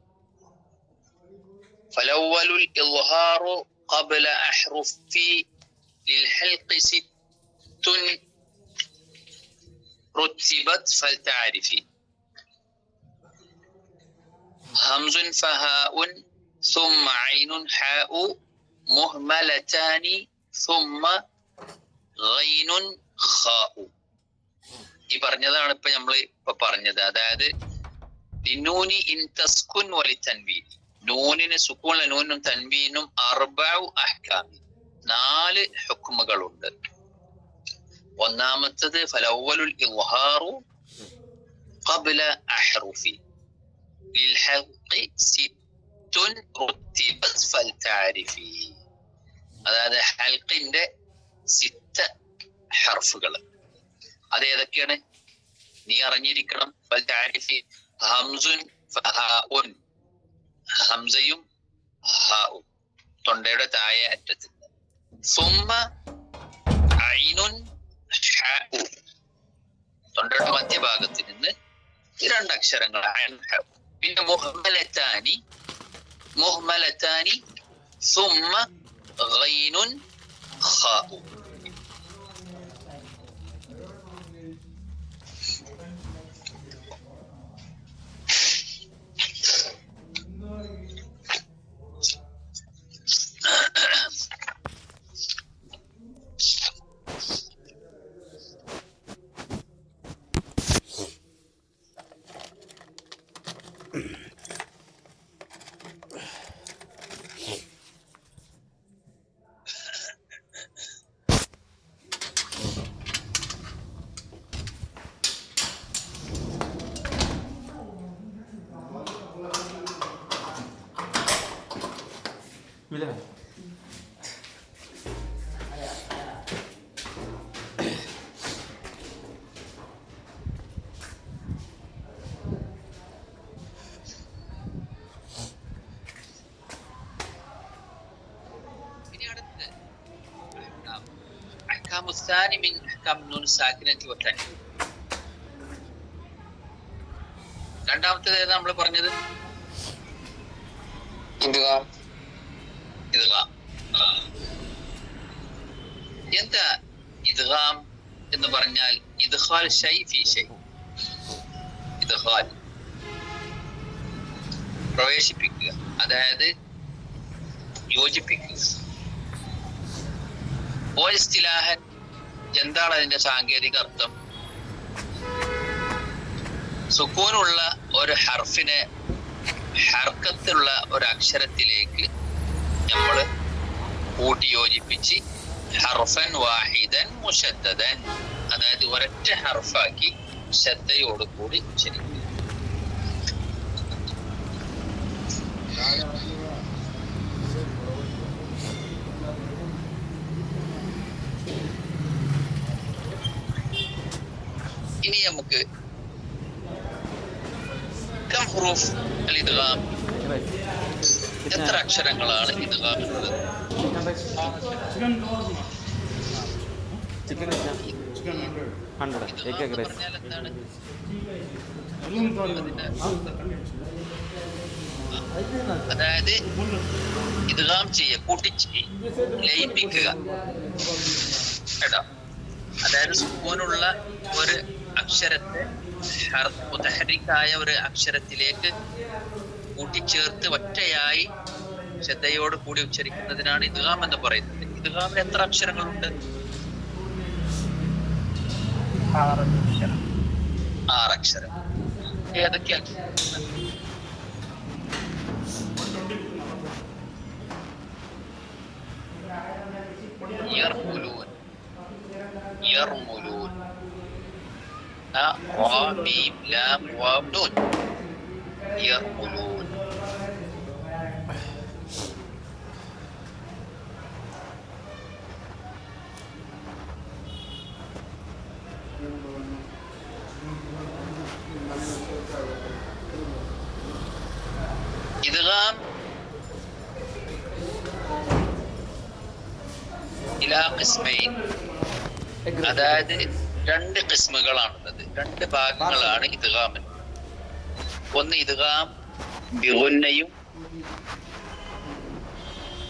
ഫലവ്വലുൽ ഇദ്ഹാറു ഖബ്ല അഹ്റുഫി ലിൽഹൽഖി സിത്തുൻ റുത്തിബത് ഫൽതഅരിഫി ഹംസുൻ ഫഹാഉൻ ثم عين حاء مهملتان ثم غين خاء. ഈ പറഞ്ഞതാണ് ഇപ്പൊ നമ്മൾ പറഞ്ഞത്. അതായത് നൂനി ഇൻ തസ്കുൻ വലി തൻവീൻ, നൂനിന് സുക്കൂനുള്ള നൂനും തൻവീനും അർബഉ അഹ്കാം, 4 ഹുക്മുകളുണ്ട്. ഒന്നാമത്തത് ഫലവ്വലുൽ ഇദ്ഹാറു ഖബ്ല അഹ്റുഫി ലിൽഹൽഖി അതായത് ഹൽഖിന്റെ 6 ഹർഫുകൾ. അത് ഏതൊക്കെയാണ് നീ അറിഞ്ഞിരിക്കണം. ഹംസുൻ ഫഹാഉൻ, ഹംസയും ഹാഉം തൊണ്ടയുടെ താഴെ അറ്റത്ത്. സുമ്മ ഐനുൻ ഹാഉ, തൊണ്ടയുടെ മധ്യഭാഗത്ത് നിന്ന് 2 അക്ഷരങ്ങൾ. പിന്നെ മുഹ്മലത്താനി ثم غين خاء. Bila? الأحكام الثاني من أحكام النون الساكنة والتنوين. രണ്ടാമത്തേത് ഏതാ നമ്മൾ പറഞ്ഞത്? ഇദ്ഗാം. ഇദ്ഗാം. എന്താ ഇദ്ഗാം എന്ന് പറഞ്ഞാൽ? ഇദ്ഖാൽ ഷൈ ഫി ഷൈ. ഇദ്ഖാൽ പ്രവേശിപ്പിക്കുക, അതായത് യോജിപ്പിക്കുക. ഇസ്തിലാഹൻ എന്താണ് അതിന്റെ സാങ്കേതിക അർത്ഥം? സുക്കൂനുള്ള ഒരു ഹർഫിനെ ഹർക്കത്തുള്ള ഒരു അക്ഷരത്തിലേക്ക് നമ്മൾ കൂട്ടി യോജിപ്പിച്ച് ഹർഫൻ വാഹിദൻ മുശദ്ദദൻ, അതായത് ഒരൊറ്റ ഹർഫാക്കി ശ്രദ്ധയോട് കൂടി ഉച്ചരിക്കുക. ഇനി നമുക്ക് കം ഹുറൂഫ് അൽ ഇദ്ഗാം, എത്ര അക്ഷരങ്ങളാണ് ഇദ്ഗാമിനുള്ളത്? പറഞ്ഞാൽ എന്താണ്? അതായത് ഇദ്ഗാം ചെയ്യുക, കൂട്ടിച്ച് ലയിപ്പിക്കുക കേട്ടോ. അതായത് സുക്കൂനുള്ള ഒരു അക്ഷരത്തെ മുതഹരിക്കായ ഒരു അക്ഷരത്തിലേക്ക് കൂട്ടിച്ചേർത്ത് ഒറ്റയായി ശ്രദ്ധയോട് കൂടി ഉച്ചരിക്കുന്നതിനാണ് ഇദ്ഗാം എന്ന് പറയുന്നത്. ഇദ്ഗാമിൽ എത്ര അക്ഷരങ്ങളുണ്ട്? 6 അക്ഷരം. ഏതൊക്കെയാണ്? യർമുലൂൻ, യർമുലൂൻ, റാ മീം ലാം വാവ് നൂൻ. യർമുലൂൻ. ഇദ്ഗാം ഇലാ ഖിസ്മൈൻ, അതായത് 2 ഖിസ്മുകളാണുള്ളത്, 2 ഭാഗങ്ങളാണ് ഇദ്ഗാമിന്. ഒന്ന് ഇദ്ഗാം ബിഗുന്നയും,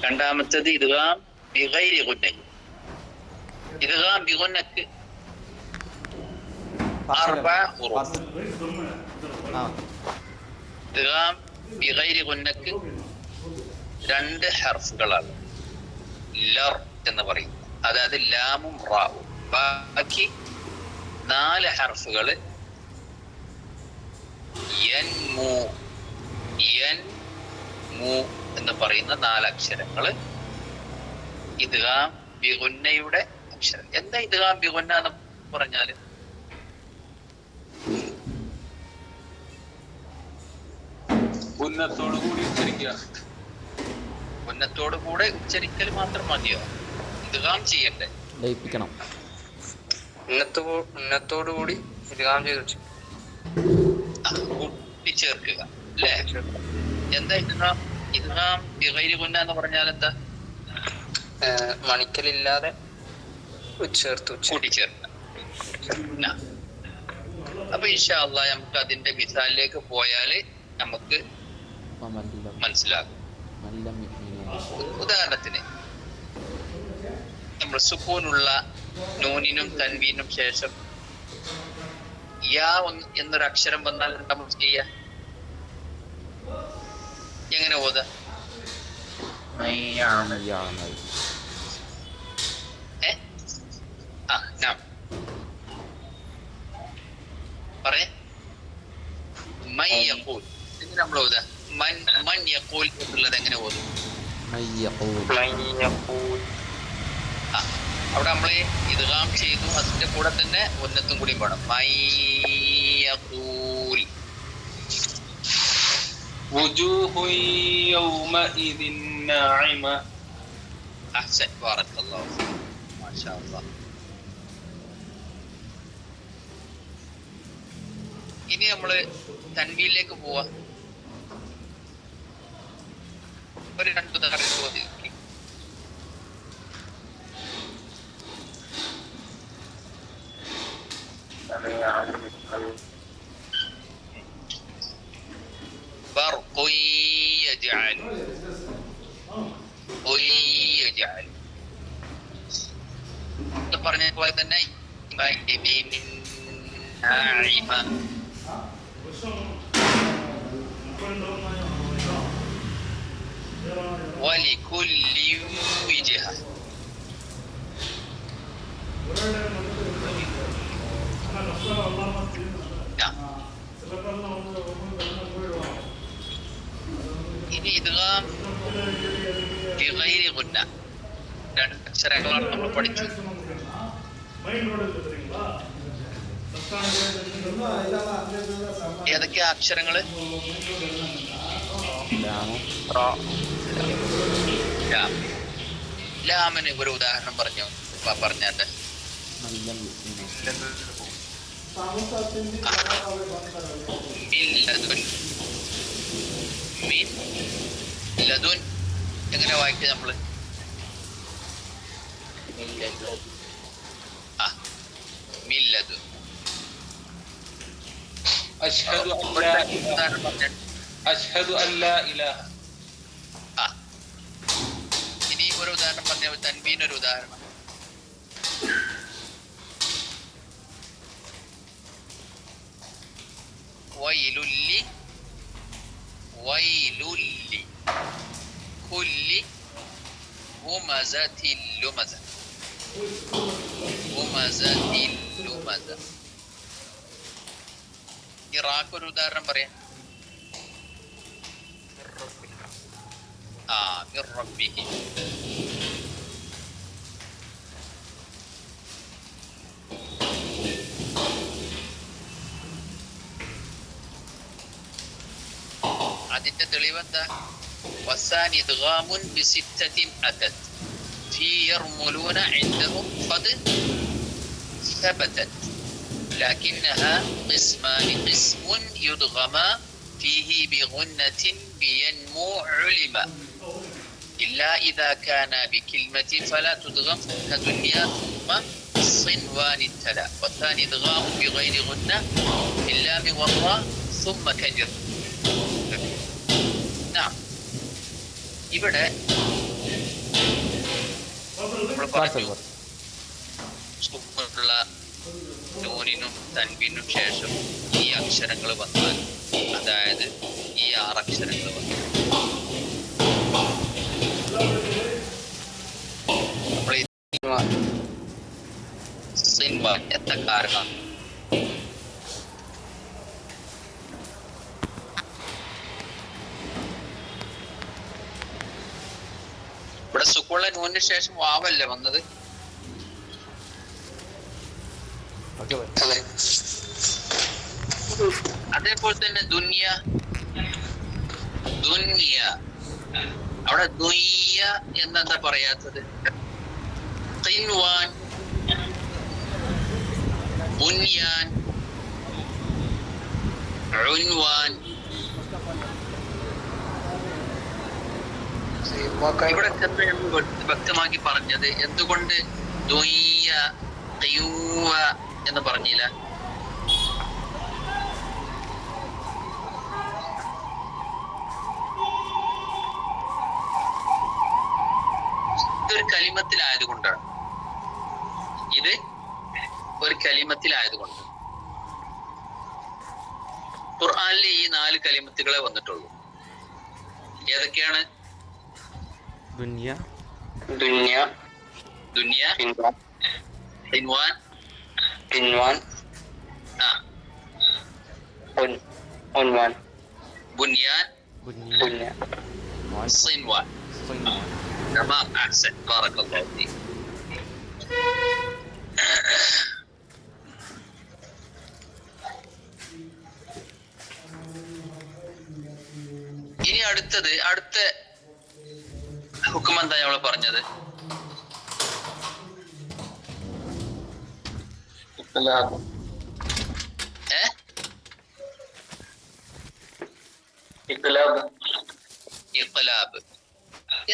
രണ്ടാമത്തേത് ഇദ്ഗാം ബിഗൈരി ഗുന്നയും. ഇദ്ഗാം ബിഗുന്നക്ക് 4 ഹുറൂഫ്, ഇദ്ഗാം ബിഗൈരി ഗുന്നക്ക് 2 ഹർഫുകളാണ്. ലർ എന്ന് പറയും, അതായത് ലാമും റാവും. ബാക്കി 4 ഹർഫുകള് യൻമു, യൻമു എന്ന് പറയുന്ന 4 അക്ഷരങ്ങള് ഇദ്ഗാം ബിഗുന്നയുടെ അക്ഷരം. എന്താ ഇദ്ഗാം ബിഗുന്ന എന്ന് പറഞ്ഞാല്? ഉന്നത്തോടു കൂടി ഉച്ചരിക്കുക. ഉന്നത്തോടു കൂടെ ഉച്ചരിക്കൽ മാത്രം മതിയോ? ഇദ്ഗാം ചെയ്യണ്ടേ? ലയിപ്പിക്കണം. ഉന്നത്തോടു കൂടി ഇദ്ഗാം ചെയ്ത് കൂട്ടിച്ചേർക്കുക അല്ലേ? എന്താ ഇദ്ഗാം? ഇദ്ഗാം ബിഗൈരി ഗുന്ന എന്ന് പറഞ്ഞാൽ എന്താ? മണിക്കലില്ലാതെ കൂട്ടിച്ചേർക്കുക. അപ്പൊ ഇൻഷാ അല്ലാഹ് നമുക്ക് അതിന്റെ മിസാലിലേക്ക് പോയാല് നമുക്ക് മനസ്സിലാകും. ഉദാഹരണത്തിന് നമ്മൾ സുക്കൂനുള്ള നൂനിനും തൻവീനും ശേഷം യാ എന്നൊരു അക്ഷരം വന്നാൽ നമ്മൾ ചെയ്യാ എങ്ങനെ ഓതാ? പറയേ മൻ യഖൂൽ എങ്ങനെ നമ്മൾ ഓതാ? മൻ യഖൂൽ എന്നുള്ളത് എങ്ങനെ ഓതും? അവിടെ നമ്മള് ഇദ്ഗാം ചെയ്തു, അതിന്റെ കൂടെ തന്നെ ഉന്നത്തും കൂടി വേണം. മൻ യഖൂൽ. وجوه يومئذ ناعمة. أحسن بارك الله فيك ما شاء الله. ഇനി നമ്മള് തൻവീനിലേക്ക് പോവാ. ഒരു 2 ഉദാഹരണം ചോദിക്കും. برق يجعل يجعل പറഞ്ഞ പോലെ തന്നെ ناعمة ولكل وجهة. ഇനി ഇദ്ഗാം ബിഗൈരി ഗുന്ന രണ്ട് അക്ഷരങ്ങളാണ് നമ്മൾ പഠിച്ചു. ഏതൊക്കെയാ അക്ഷരങ്ങള്? ലാമിന് ഒരു ഉദാഹരണം പറഞ്ഞു പറഞ്ഞാട്ടെ. ലദുൻ എങ്ങനെ വായിക്കുക നമ്മള്? മില്ലദുൻ. അശ്ഹദു അൻ ലാ ഇലാഹ. ഇനി ഒരു ഉദാഹരണം പറഞ്ഞ തൻവീൻ ഒരു ഉദാഹരണം. വൈലുല്ലി വൈലുല്ലി കുല്ലി ഹുമസത്തിൽ ലുമസ ഹുമസത്തിൽ ലുമസ. ഇറാഖ് ഒരു ഉദാഹരണം പറയാം. മിർ റബ്ബിഹി. അതിന്റെ തെളിവെന്താ? വസാൻ ഇദ്ഗാമുൻ ബിസിത്തത്തിൻ അതത് ഫീ യർമുലൂന ഇൻദഹും ഖദ് ثبتت لكنها قسمان قسم يدغما فيه بغنة بينمو علما إلا إذا كان بكلمة فلا تدغم كدنيا ثم صنوان التلا. والثاني إدغام بغير غنة باللام والراء ثم كجر. نعم. ഇവിടെ നൂനിനും തൻവീനും ശേഷം ഈ അക്ഷരങ്ങൾ വന്നാൽ, അതായത് ഈ 6 അക്ഷരങ്ങൾ വന്നാൽ എന്താ കാരണം? ഇവിടെ സുക്കുള്ള നൂനിന് ശേഷം വാവല്ലേ വന്നത്? അതേപോലെ തന്നെ ദുനിയ ദുനിയ അവിടെ ദുനിയ എന്നെന്താ പറയാത്തത്? ഖിൻവാൻ, ബുനിയാൻ, ഉൻവാൻ. ഇവിടെ വ്യക്തമാക്കി പറഞ്ഞത് എന്തുകൊണ്ട് ദുനിയ ഖിയുവ എന്ന് പറഞ്ഞില്ല? ഇതൊരു കലിമത്തിലായതുകൊണ്ടാണ്. ഇത് ഒരു കലിമത്തിലായതുകൊണ്ട്. ഖുർആനിലെ ഈ 4 കലിമത്തുകളെ വന്നിട്ടുള്ളൂ. ഏതൊക്കെയാണ്? ദുനിയ, ദുനിയ, ദുനിയ, ഇൻവാൻ, ഇൻവാൻ, ഉൻവാൻ, ബുനിയാൻ, ബുനിയാൻ, സിൻവാൻ. تمام احسن بارك الله فيك. ഇനി അടുത്ത ഹുക്കം എന്താ നമ്മൾ പറഞ്ഞത്? ഇഖ്ലാബ്.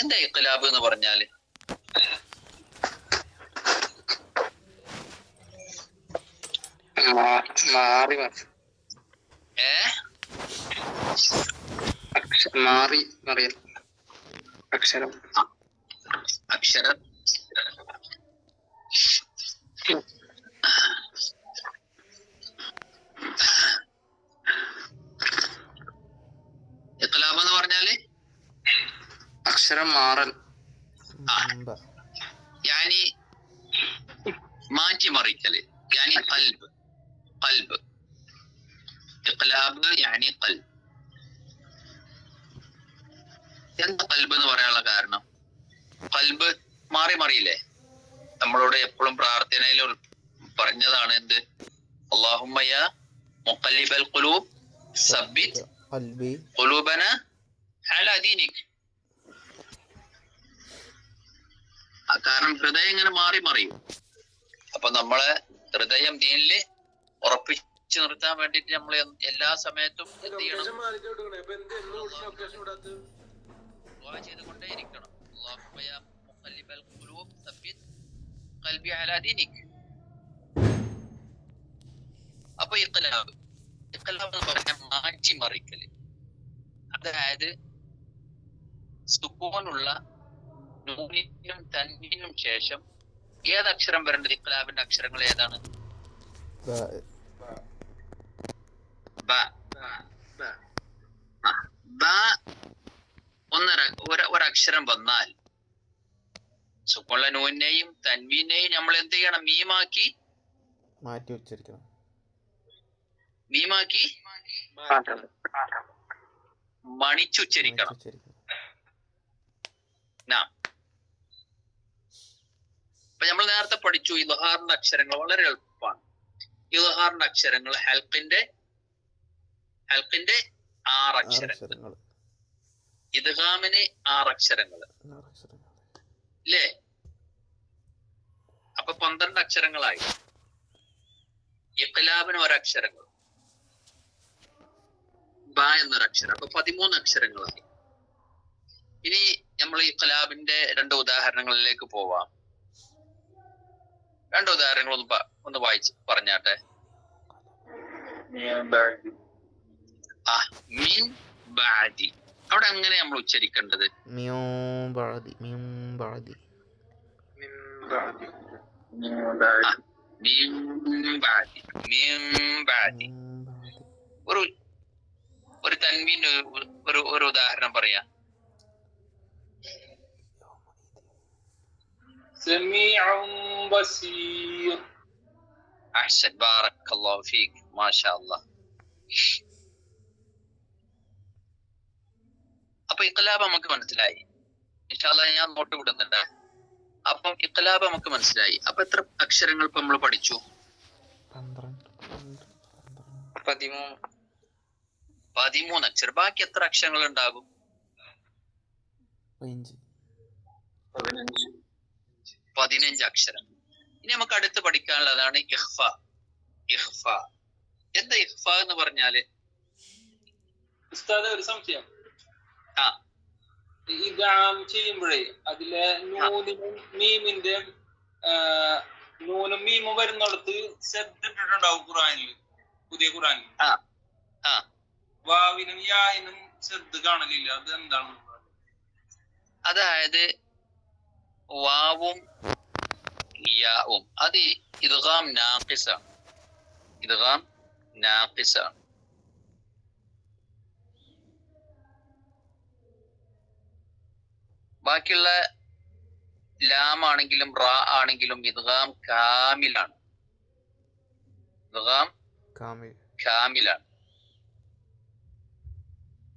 എന്താ ഇഖ്ലാബ് എന്ന് പറഞ്ഞാല്? മാറി ഏ മാറി മറിയൽ അക്ഷരം അക്ഷരം ഇഖ്ലാബ് എന്ന് പറഞ്ഞാല് അക്ഷരം മാറൽ. യാനി മാറ്റിമറിക്കല്, യാനി ഖൽബ്. ഖൽബ് ഇഖ്ലാബ് യാനി ഖൽബ്. എന്താ ഖൽബ് എന്ന് പറയാനുള്ള കാരണം? ഖൽബ് മാറി മറിയില്ലേ? നമ്മളോട് എപ്പോഴും പ്രാർത്ഥനയിൽ പറഞ്ഞതാണ് എന്ത്? അല്ലാഹുമ്മ യാ മുഖല്ലിബൽ ഖുലൂബ് സബ്ബിത് ഖുലൂബന അലാ ദീനിക്. കാരണം ഹൃദയം ഇങ്ങനെ മാറി മറിയും. അപ്പൊ നമ്മളെ ഹൃദയം ദീനില് ഉറപ്പിച്ചു നിർത്താൻ വേണ്ടിട്ട് നമ്മൾ എല്ലാ സമയത്തും എന്ത് ചെയ്യണം? ദുആ ചെയ്തുകൊണ്ടേയിരിക്കണം. അല്ലാഹുമ്മ യാ മുഖല്ലിബൽ ഖുലൂബ് സബ്ബിത് ഖൽബി അലാ ദീനിക്. അപ്പൊ ഇഖ്ലാബ് എന്ന് പറഞ്ഞാൽ മാറ്റി മറിക്കല്. അതായത് സുക്കൂനുള്ള നൂനിനും തൻവീനും ശേഷം ഏതക്ഷരം വരേണ്ടത്? ഇഖ്ലാബിന്റെ അക്ഷരങ്ങൾ ഏതാണ്? ഒരക്ഷരം വന്നാൽ സുക്കൂനുള്ള നൂനെയും തൻവീനെയും നമ്മൾ എന്ത് ചെയ്യണം? മീമാക്കി മാറ്റി ഉച്ചരിക്കണം. മീമാക്കി മണിച്ചുച്ചരിക്കണം. അപ്പൊ നമ്മൾ നേരത്തെ പഠിച്ചു ഇദ്ഹാറിന്റെ അക്ഷരങ്ങൾ വളരെ എളുപ്പമാണ്. ഇദ്ഹാറിന്റെ അക്ഷരങ്ങൾ ഹൽക്കിന്റെ 6 അക്ഷരങ്ങൾ, ഇദ്ഗാമിന് 6 അക്ഷരങ്ങൾ ഇല്ലേ? അപ്പൊ 12 അക്ഷരങ്ങളായി. ഇഖ്ലാബിന് 1 അക്ഷരങ്ങൾ, ബ എന്നൊരക്ഷരം. അപ്പൊ 13 അക്ഷരങ്ങളായി. ഇനി നമ്മൾ ഇഖ്ലാബിന്റെ 2 ഉദാഹരണങ്ങളിലേക്ക് പോവാം. 2 ഉദാഹരണങ്ങൾ ഒന്ന് വായിച്ച് പറഞ്ഞാട്ടെ. മിൻ ബഅദി, അവിടെ എങ്ങനെ നമ്മൾ ഉച്ചരിക്കേണ്ടത്? ഒരു തൻവീന്റെ ഒരു ഉദാഹരണം പറയാ. അഹ്സൻ, ബാറക്കല്ലാഹു ഫീക്, മാഷാ അല്ലാഹ്. അപ്പൊ ഇഖ്ലാബ് നമുക്ക് മനസ്സിലായി. ഇൻഷാ അല്ലാഹ് ഞാൻ നോട്ട് വിടുന്നുണ്ട്. അപ്പം ഇഖ്ലാബ് നമുക്ക് മനസ്സിലായി. അപ്പൊ എത്ര അക്ഷരങ്ങൾ ഇപ്പൊ നമ്മൾ പഠിച്ചു? 13 അക്ഷരം. ബാക്കി എത്ര അക്ഷരങ്ങൾ ഉണ്ടാകും? 15 അക്ഷരം. ഇനി നമുക്ക് അടുത്ത് പഠിക്കാനുള്ളതാണ് ഇഖ്ഫ. ഇഖ്ഫ എന്താ? ഇഖ്ഫ എന്ന് പറഞ്ഞാല് ഉസ്താദ് ഒരു സംശയം. ഇദ്ഗാം ചെയ്യുമ്പോഴേ അതിലെ നൂനും മീമിന്റെ നൂനും മീമും വരുന്നിടത്ത് ശ്രദ്ധിട്ടിട്ടുണ്ടാവും ഖുറാനില്, പുതിയ ഖുറാനിൽ. വാവിനും യായിനും ശ്രദ്ധ കാണലില്ല. അത് എന്താണ്? അതായത് വാവും യാവും അത് ഇദ്ഗാം നാഖിസാണ്. ഇദ്ഗാം നാഖിസാണ്. ബാക്കിയുള്ള ലാം ആണെങ്കിലും റാ ആണെങ്കിലും ഇദ്ഗാം കാമിലാണ്. ഇദ്ഗാം കാമിലാണ്.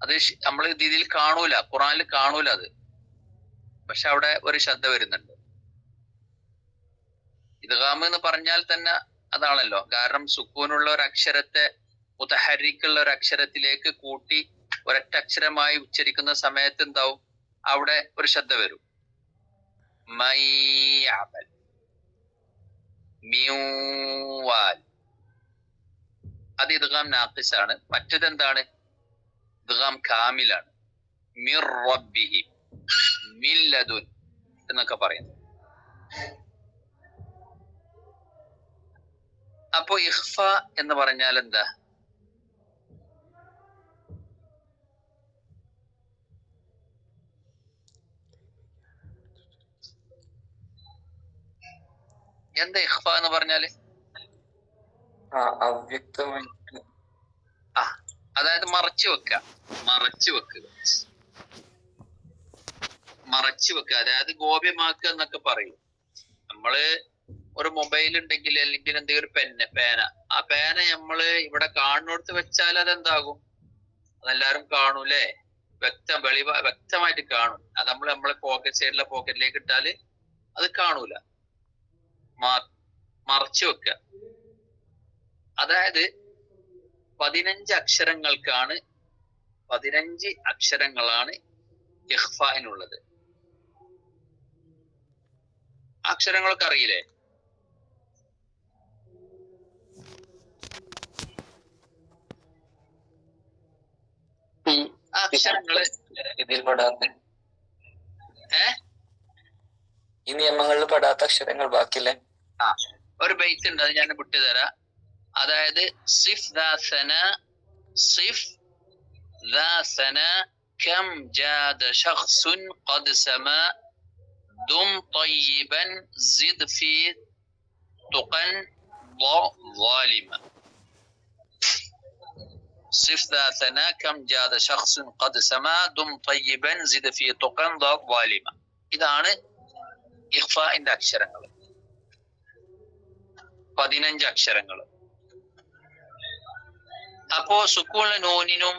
അത് നമ്മൾ ഇതിൽ കാണൂല, ഖുറാനിൽ കാണൂല അത്. പക്ഷെ അവിടെ ഒരു ശ്രദ്ധ വരുന്നുണ്ട്. ഇദ്ഗാം എന്ന് പറഞ്ഞാൽ തന്നെ അതാണല്ലോ. കാരണം സുക്കൂനുള്ള ഒരു അക്ഷരത്തെ മുതഹരിക്കുള്ള ഒരു അക്ഷരത്തിലേക്ക് കൂട്ടി ഒരൊറ്റ അക്ഷരമായി ഉച്ചരിക്കുന്ന സമയത്ത് എന്താവും? അവിടെ ഒരു ശ്രദ്ധ വരും. മയ്യഅമൽ, മിൻവാൽ, അത് ഇദ്ഗാം നാഖിസാണ്. മറ്റേത് എന്താണ്? ഇദ്ഗാം കാമിലാണ്. മിർ റബ്ബിഹി, മിൻ ലദുൻ എന്നൊക്കെ പറയുന്നു. അപ്പോ ഇഖ്ഫ എന്ന് പറഞ്ഞാൽ എന്താ? എന്താ ഇഖ്ഫ എന്ന് പറഞ്ഞാല്? അവ്യക്തമായിട്ട് അതായത് മറച്ചു വെക്കുക, മറച്ചു വെക്കുക, മറച്ചു വെക്കുക, അതായത് ഗോപ്യമാക്കുക എന്നൊക്കെ പറയും. നമ്മള് ഒരു മൊബൈൽ ഉണ്ടെങ്കിൽ അല്ലെങ്കിൽ എന്തെങ്കിലും ഒരു പേന, ആ പേന നമ്മള് ഇവിടെ കാണുന്നിടത്ത് വെച്ചാൽ അതെന്താകും? അതെല്ലാരും കാണൂലേ? വ്യക്തമായിട്ട് കാണും. അത് നമ്മളെ പോക്കറ്റ് സൈഡിലെ പോക്കറ്റിലേക്ക് ഇട്ടാല് അത് കാണൂല. മറച്ചു വെക്കുക. അതായത് 15 അക്ഷരങ്ങളാണ് ഇഖ്ഫായിനുള്ളത്. അക്ഷരങ്ങളൊക്കെ അറിയില്ലേ? അക്ഷരങ്ങള് ഇതിൽ പെടാത്ത ഈ നിയമങ്ങളിൽ പെടാത്ത അക്ഷരങ്ങൾ ബാക്കിയല്ലേ? ഒരു ബൈത്ത് ഉണ്ട്, അത് ഞാൻ വിട്ടുതരാം. അതായത് സിഫ് ദാ സന കം ജാദ ശഖ്സുൻ ഖദ് സമ ദും طيبا زد في തുഖൻ ظالم. സിഫ് ദാ സന കം ജാദ ശഖ്സുൻ ഖദ് സമ ദും طيبا زد في തുഖൻ ظالم. ഇതാണ് ഇഖ്ഫാഇന്റെ അക്ഷരങ്ങൾ. 15 അക്ഷരങ്ങൾ. അപ്പോ സുക്കൂൺ നൂനിനും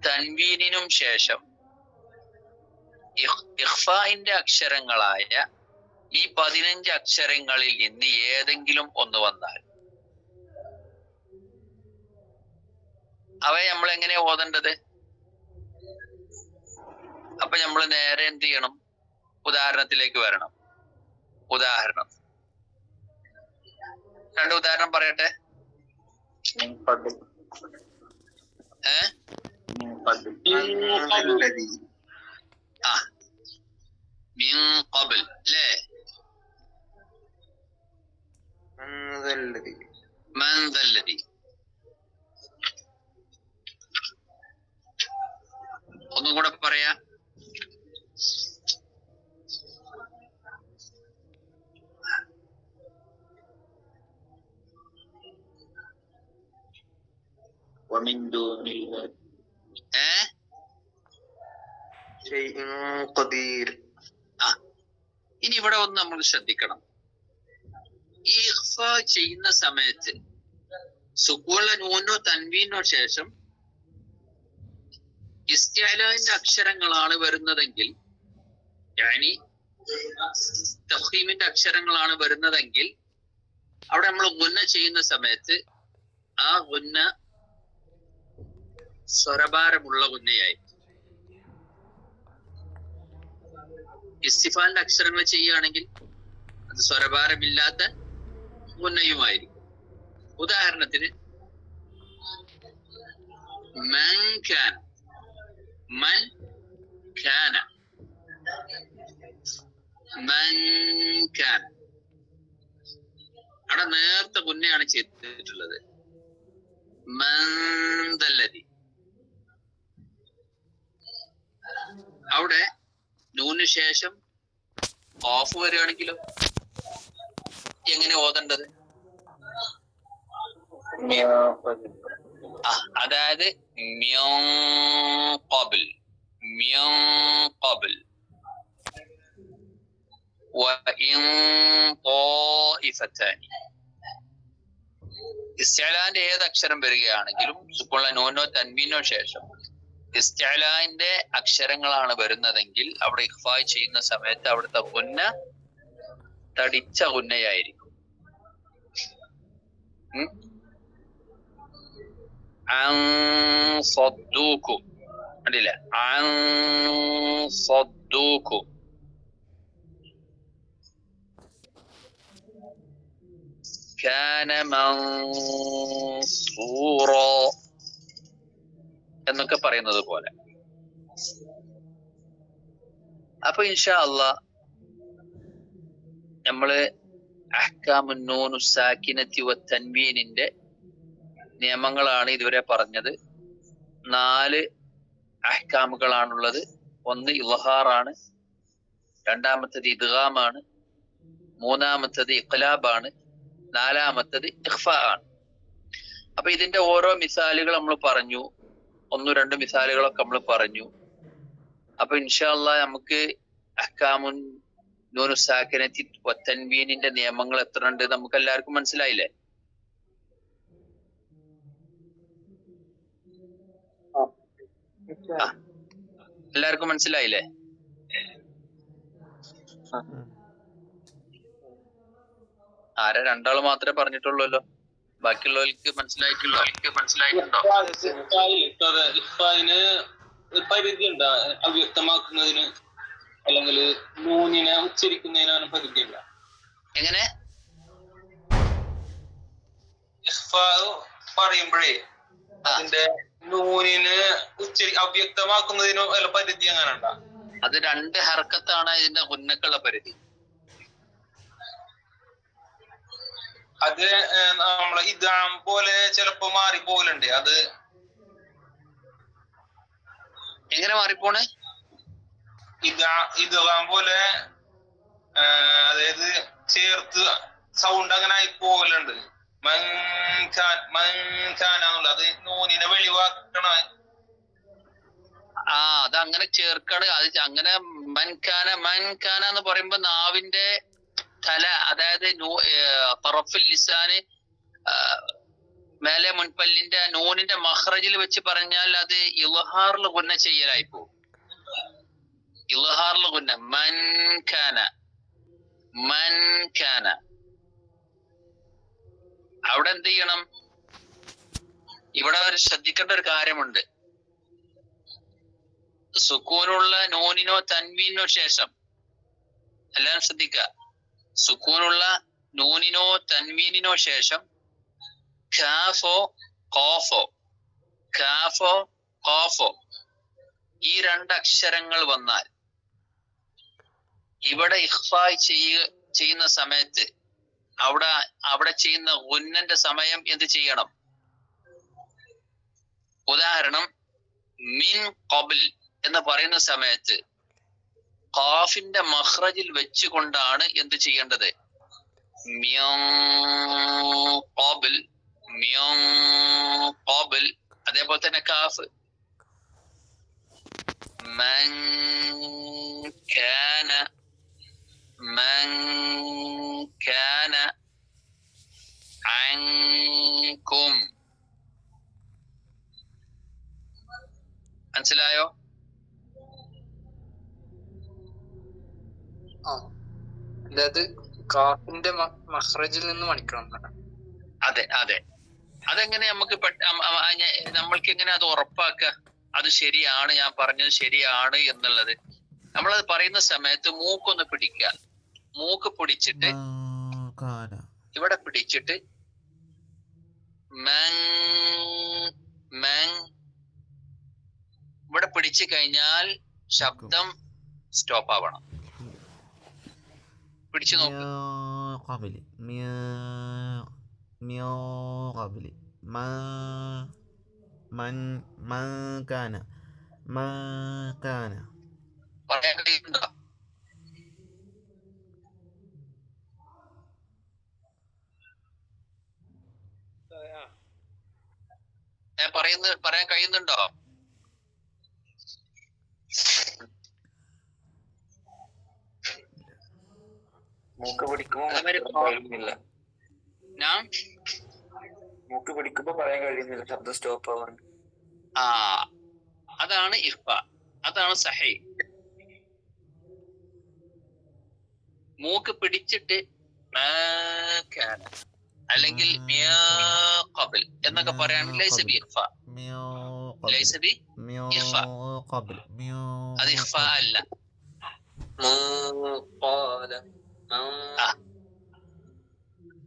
തൻവീനിനും ശേഷം ഇഖ്ഫാഇന്റെ അക്ഷരങ്ങളായ ഈ 15 അക്ഷരങ്ങളിൽ നിന്ന് ഏതെങ്കിലും ഒന്ന് വന്നാൽ അവയെ നമ്മൾ എങ്ങനെ ഓതേണ്ടത്? അപ്പൊ നമ്മൾ നേരെ എന്ത് ചെയ്യണം? ഉദാഹരണത്തിലേക്ക് വരണം. ഉദാഹരണം 2 ഉദാഹരണം പറയട്ടെ. മിൻ ഖബൽ അല്ലേ? മൻ ദല്ലദി. ഒന്നും കൂടെ പറയാ. ഇനി ഇവിടെ ഒന്ന് നമ്മൾ ശ്രദ്ധിക്കണം. ഈ ഇഖ്ഫ ചെയ്യുന്ന സമയത്ത് സുക്കൂൺ നൂനോ തൻവീനോ ശേഷം ഇസ്തിഅലാന്റെ അക്ഷരങ്ങളാണ് വരുന്നതെങ്കിൽ, യാനി തഫ്ഖീമിന്റെ അക്ഷരങ്ങളാണ് വരുന്നതെങ്കിൽ അവിടെ നമ്മൾ ഗുന്ന ചെയ്യുന്ന സമയത്ത് ആ ഗുന്ന സ്വരഭാരമുള്ള ഗുന്നയായി. ഇസ്തിഫാലിന്റെ അക്ഷരങ്ങൾ ചെയ്യുകയാണെങ്കിൽ അത് സ്വരഭാരമില്ലാത്ത ഗുന്നയുമായിരിക്കും. ഉദാഹരണത്തിന് മൻ കാന, മൻ കാന, മൻ കാന. അവിടെ നേർത്ത ഗുന്നയാണ് ചെയ്തിട്ടുള്ളത്. മൻ ദല്ലദി. അവിടെ നൂന് ശേഷം ഓഫ് വരികയാണെങ്കിലോ എങ്ങനെ ഓതേണ്ടത്? അതായത് മിൻ ഖബൽ, മിൻ ഖബൽ വഇൻ ത്വാഇഫതാനി. ഇസ്തിഅലാന്റെ ഏത് അക്ഷരം വരികയാണെങ്കിലും സുക്കൂൺ നൂനോ തൻവീനോ ശേഷം ഇസ്തിഅലാന്റെ അക്ഷരങ്ങളാണ് വരുന്നതെങ്കിൽ അവിടെ ഇഖ്ഫാ ചെയ്യുന്ന സമയത്ത് അവിടുത്തെ ഗുന്ന തടിച്ച ഗുന്നയായിരിക്കും. അൻ സദ്ദൂകു കണ്ടില്ല? അൻ സദ്ദൂകു. കാന മൻസൂറാ എന്നൊക്കെ പറയുന്നത് പോലെ. അപ്പൊ ഇൻഷാ അല്ലാഹ് നമ്മള് അഹ്കാമുൻ നൂനു സാക്കിനത്തി വത്തൻവീനിന്റെ നിയമങ്ങളാണ് ഇതുവരെ പറഞ്ഞത്. 4 അഹ്കാമുകളാണുള്ളത്. ഒന്ന് ഇൽഹാറാണ്, രണ്ടാമത്തത് ഇദ്ഗാമാണ്, മൂന്നാമത്തത് ഇഖ്ലാബാണ്, നാലാമത്തത് ഇഖ്ഫാ ആണ്. അപ്പൊ ഇതിന്റെ ഓരോ മിസാലുകൾ നമ്മൾ പറഞ്ഞു, 1-2 മിസാലുകളൊക്കെ നമ്മൾ പറഞ്ഞു. അപ്പൊ ഇൻഷാ അല്ലാഹ് നമുക്ക് അഹ്കാമുൻ നൂനു സാക്കിനത്തി വത്തൻവീനിന്റെ നിയമങ്ങൾ എത്ര ഉണ്ട് നമുക്ക് എല്ലാവർക്കും മനസ്സിലായില്ലേ? എല്ലാവർക്കും മനസ്സിലായില്ലേ? ആരെ 2 ആള് മാത്രമേ പറഞ്ഞിട്ടുള്ളൂല്ലോ, ബാക്കിയുള്ളവർക്ക് മനസ്സിലായിട്ടുണ്ടോ? ഇഫ്ഫായിന് ഒരു പരിധി ഉണ്ടോ അവ്യക്തമാക്കുന്നതിന്, അല്ലെങ്കിൽ നൂനിനെ ഉച്ചരിക്കുന്നതിനാണ് പരിധി ഉണ്ടോ? എങ്ങനെ ഇഫ്ഫാ പറയുമ്പോഴേ അതിന്റെ നൂനിന് അവ്യക്തമാക്കുന്നതിനോ വല്ല പരിധി അങ്ങനെ ഉണ്ടോ? അത് 2 ഹർക്കത്താണ് ഇതിന്റെ ഗുന്നക്കുള്ള പരിധി. അത് നമ്മളെ ഇദാം പോലെ ചിലപ്പോ മാറിപ്പോലുണ്ട്. അത് എങ്ങനെ മാറിപ്പോണ്? ഇദാം പോലെ അതായത് ചേർത്ത് സൗണ്ട് അങ്ങനെ ആയി പോകലുണ്ട്. അത് നൂനിനെ വെളിവാക്കണ. അത് അങ്ങനെ ചേർക്കാണ്. അത് അങ്ങനെ മൻകാന എന്ന് പറയുമ്പോ നാവിന്റെ തല, അതായത് തറഫുൽ ലിസാന് മേലെ മുൻപല്ലിന്റെ നൂനിന്റെ മഖ്റജിൽ വെച്ച് പറഞ്ഞാൽ അത് ഇൽഹാറിൽ ഗുന്ന ചെയ്യലായി പോകും. ഇൽഹാറിൽ ഗുന്ന മൻകാന അവിടെ എന്ത് ചെയ്യണം? ഇവിടെ ഒരു ശ്രദ്ധിക്കേണ്ട ഒരു കാര്യമുണ്ട്. സുക്കൂനുള്ള നൂനിനോ തൻവീനോ ശേഷം, എല്ലാവരും ശ്രദ്ധിക്കുക, സുക്കൂനുള്ള നൂനിനോ തൻവീനിനോ ശേഷം ഖാഫോ ഖാഫോ ഈ 2 അക്ഷരങ്ങൾ വന്നാൽ ഇവിടെ ഇഖ്ഫാ ചെയ്യുന്ന സമയത്ത് അവിടെ ചെയ്യുന്ന ഗുന്നന്റെ സമയം എന്ത് ചെയ്യണം? ഉദാഹരണം, മിൻ ഖബൽ എന്ന് പറയുന്ന സമയത്ത് ഖാഫിന്റെ മഖ്റജിൽ വെച്ചുകൊണ്ടാണ് എന്ത് ചെയ്യേണ്ടത്? ഖബൽ. അതേപോലെ തന്നെ കാഫ് മൻ കാന അൻകും. മനസ്സിലായോ? അതായത് കാഫിന്റെ മഖ്റജിൽ നിന്ന് മണിക്കണം. അതെ. അതെങ്ങനെ നമുക്ക് നമ്മൾക്ക് എങ്ങനെ അത് ഉറപ്പാക്കുക അത് ശരിയാണ്, ഞാൻ പറഞ്ഞത് ശരിയാണ് എന്നുള്ളത്? നമ്മളത് പറയുന്ന സമയത്ത് മൂക്കൊന്ന് പിടിക്കുക. മൂക്ക് പിടിച്ചിട്ട് ഇവിടെ പിടിച്ചിട്ട് ഇവിടെ പിടിച്ചു കഴിഞ്ഞാൽ ശബ്ദം സ്റ്റോപ്പ് ആവണം. പിടിച്ചു നോക്ക്. പറയാൻ കഴിയുന്നുണ്ടോ? പറയാൻ കഴിയുന്നുണ്ടോ? മൂക്ക് പിടിക്കുമ്പോ പറയാൻ കഴിയുന്നില്ല, ശബ്ദം സ്റ്റോപ്പ് ആവാൻ. അതാണ് ഇഖ്ഫാ, അതാണ് സഹീഹ്. മൂക്ക് പിടിച്ചിട്ട് അല്ലെങ്കിൽ ഖബൽ എന്നൊക്കെ പറയാൻ ലൈസ ബി ഇഖ്ഫാ. അത് ഇഖ്ഫാ അല്ല.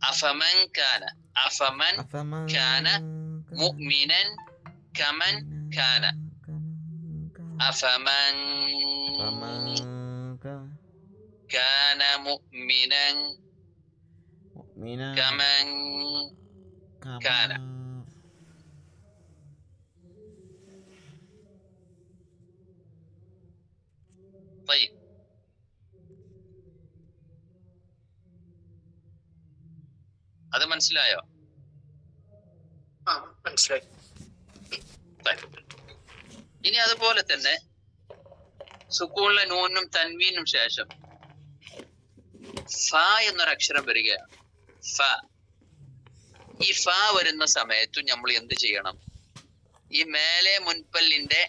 അഫമൻ കാന മുഅ്മിനൻ കമൻ കാന. അഫമൻ കാന മുഅ്മിനൻ മീന കമൻ കാന. طيب അത് മനസ്സിലായോ? മനസ്സിലായി. ഇനി അതുപോലെ തന്നെ സുക്കൂണിലെ നൂനും തൻവീനും ശേഷം ഫ എന്നൊരക്ഷരം വരികയാണ്. ഫ. ഈ ഫ വരുന്ന സമയത്തും നമ്മൾ എന്ത് ചെയ്യണം? ഈ മേലെ മുൻപല്ലിന്റെ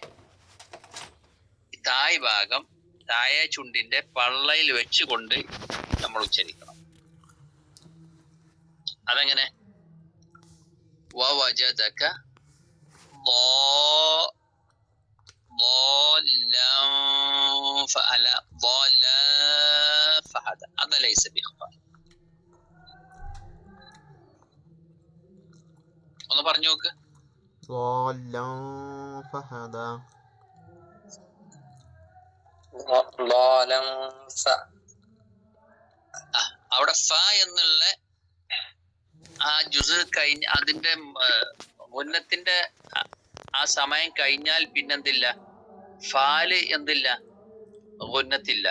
തായ് ഭാഗം താഴെ ചുണ്ടിന്റെ പള്ളയിൽ വെച്ചുകൊണ്ട് നമ്മൾ ഉച്ചരിക്കണം. അതെങ്ങനെ? വവജദക ضالا فألا ضالا فهدى. هذا ليس بإخفاء. ഒന്ന് പറഞ്ഞു നോക്ക്. ضالا فهدى. അവിടെ ഫ എന്നുള്ള ആ ജുസ് കഴിഞ്ഞ അതിന്റെ ഉന്നത്തിന്റെ ആ സമയം കഴിഞ്ഞാൽ പിന്നെന്തില്ല? ഫാല് എന്തില്ല? ഉന്നത്തില്ല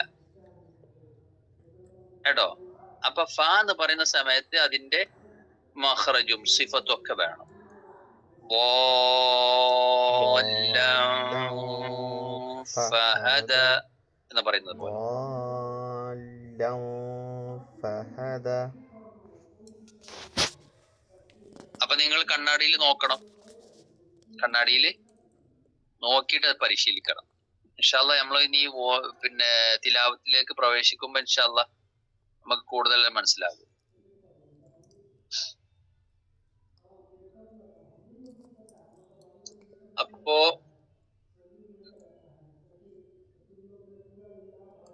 കേട്ടോ. അപ്പൊ ഫ എന്ന് പറയുന്ന സമയത്ത് അതിന്റെ മഖ്റജും സിഫത്തും ഒക്കെ വേണം. എന്ന് പറയുന്നത് പോലെ. അപ്പൊ നിങ്ങൾ കണ്ണാടിയിൽ നോക്കണം, കണ്ണാടിയിൽ നോക്കിയിട്ട് അത് പരിശീലിക്കണം. ഇൻഷാ അല്ലാഹ് നമ്മൾ ഇനി പിന്നെ തിലാവത്തിലേക്ക് പ്രവേശിക്കുമ്പോ ഇൻഷാ അല്ലാഹ് നമുക്ക് കൂടുതൽ മനസ്സിലാകും. അപ്പോ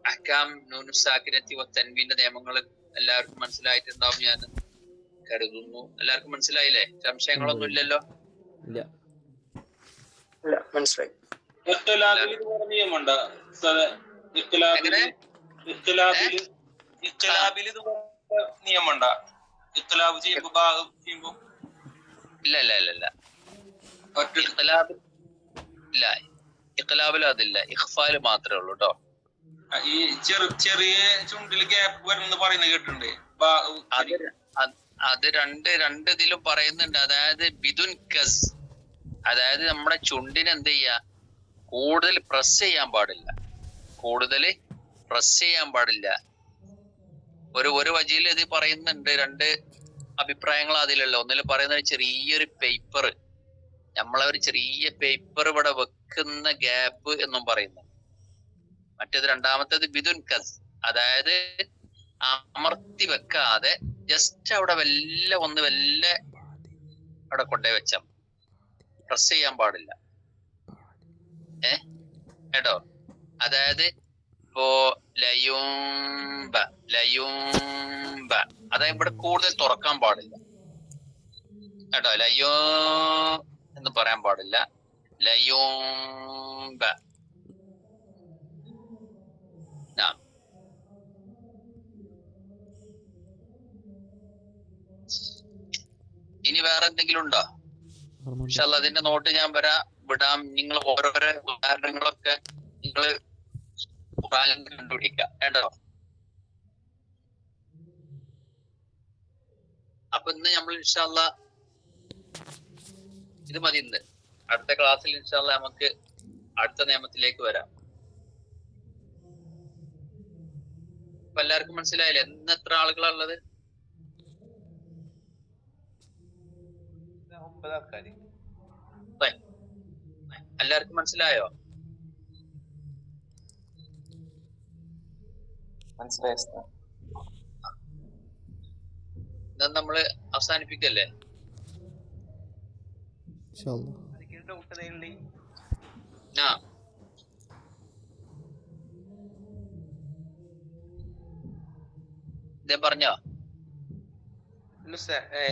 അഹ്കാം നൂനു സാക്കിനത്തി വ തൻവീന്റെ നിയമങ്ങൾ എല്ലാവർക്കും മനസ്സിലായിട്ടുണ്ടാവും ഞാൻ കരുതുന്നു. എല്ലാവർക്കും മനസ്സിലായില്ലേ? സംശയങ്ങളൊന്നും ഇല്ലല്ലോ? മനസ്സിലായി. നിയമമുണ്ടോ? നിയമമുണ്ടോ? ഇല്ല ഇല്ല ഇല്ല ഇല്ല. ഇല്ല, ഇഖ്ലാബിൽ അതില്ല, ഇഖ്ഫാല് മാത്രമേ ഉള്ളൂ കേട്ടോ. ഈ ചെറിയ ചുണ്ടിൽ ഗ്യാപ്പ് വരുമെന്ന് പറയുന്നത് കേട്ടിട്ടുണ്ട്. അത് രണ്ട് ഇതിലും പറയുന്നുണ്ട്. അതായത് ബിദുൻ കസ്, അതായത് നമ്മുടെ ചുണ്ടിന് എന്ത് ചെയ്യാ, കൂടുതൽ പ്രസ് ചെയ്യാൻ പാടില്ല, കൂടുതൽ പ്രസ് ചെയ്യാൻ പാടില്ല. ഒരു വജിയിൽ ഇത് പറയുന്നുണ്ട്. രണ്ട് അഭിപ്രായങ്ങൾ അതിലുള്ള. ഒന്നിൽ പറയുന്നത് ചെറിയൊരു പേപ്പർ, നമ്മളൊരു ചെറിയ പേപ്പർ ഇവിടെ വെക്കുന്ന ഗ്യാപ്പ് എന്നും പറയുന്നു. മറ്റേത് രണ്ടാമത്തേത് ബിദുൻ കസ്, അതായത് അമർത്തി വെക്കാതെ ജസ്റ്റ് അവിടെ വല്ല അവിടെ കൊണ്ടേ വെച്ചാ, പ്രസ് ചെയ്യാൻ പാടില്ല. കേട്ടോ? അതായത് ഇപ്പോ ലയൂംബ അതായത് ഇവിടെ കൂടുതൽ തുറക്കാൻ പാടില്ല കേട്ടോ. ലയോ എന്ന് പറയാൻ പാടില്ല. ലയൂംബ. ഇനി വേറെ എന്തെങ്കിലും ഉണ്ടോ? ഇൻഷാല്ലാ അതിന്റെ നോട്ട് ഞാൻ വിടാം. നിങ്ങൾ ഓരോരോ ഉദാഹരണങ്ങളൊക്കെ നിങ്ങൾ കണ്ടുപിടിക്കാം കേട്ടോ. അപ്പൊ ഇന്ന് നമ്മൾ ഇൻഷാല്ലാ ഇത് മതി. ഇന്ന് അടുത്ത ക്ലാസ്സിൽ ഇൻഷാല്ലാ നമുക്ക് അടുത്ത നിയമത്തിലേക്ക് വരാം. അപ്പൊ എല്ലാവർക്കും മനസ്സിലായില്ലേ? ഇന്ന് എത്ര ആളുകളാ ഉള്ളത്? 9 ആൾക്കാര്. എല്ലാവർക്കും മനസ്സിലായോ? മനസ്സിലായി. നമ്മള് അവസാനിപ്പിക്കല്ലേ? ഇതേ പറഞ്ഞോ?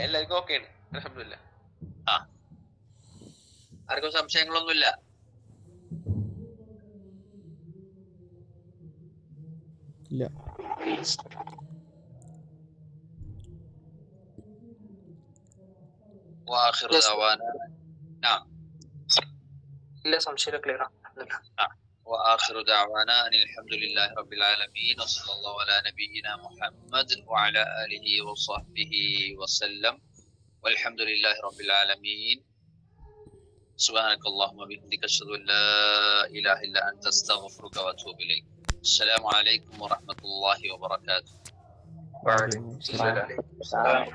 എല്ലാവർക്കും ഓക്കെ ആണ്, അൽഹംദുലില്ലാ. ആർക്കും സംശയങ്ങളൊന്നുമില്ല? ഇല്ല. وآخر دعوانا نعم ഇല്ല സംശയം ക്ലിയർ وآخر دعوانا أن الحمد لله رب العالمين وصلى الله على نبينا محمد وعلى آله وصحبه وسلم والحمد لله رب العالمين. سبحانك اللهم وبحمدك أشهد أن لا إله إلا أنت أستغفرك وأتوب إليك. السلام عليكم ورحمة الله وبركاته. وعليكم السلام.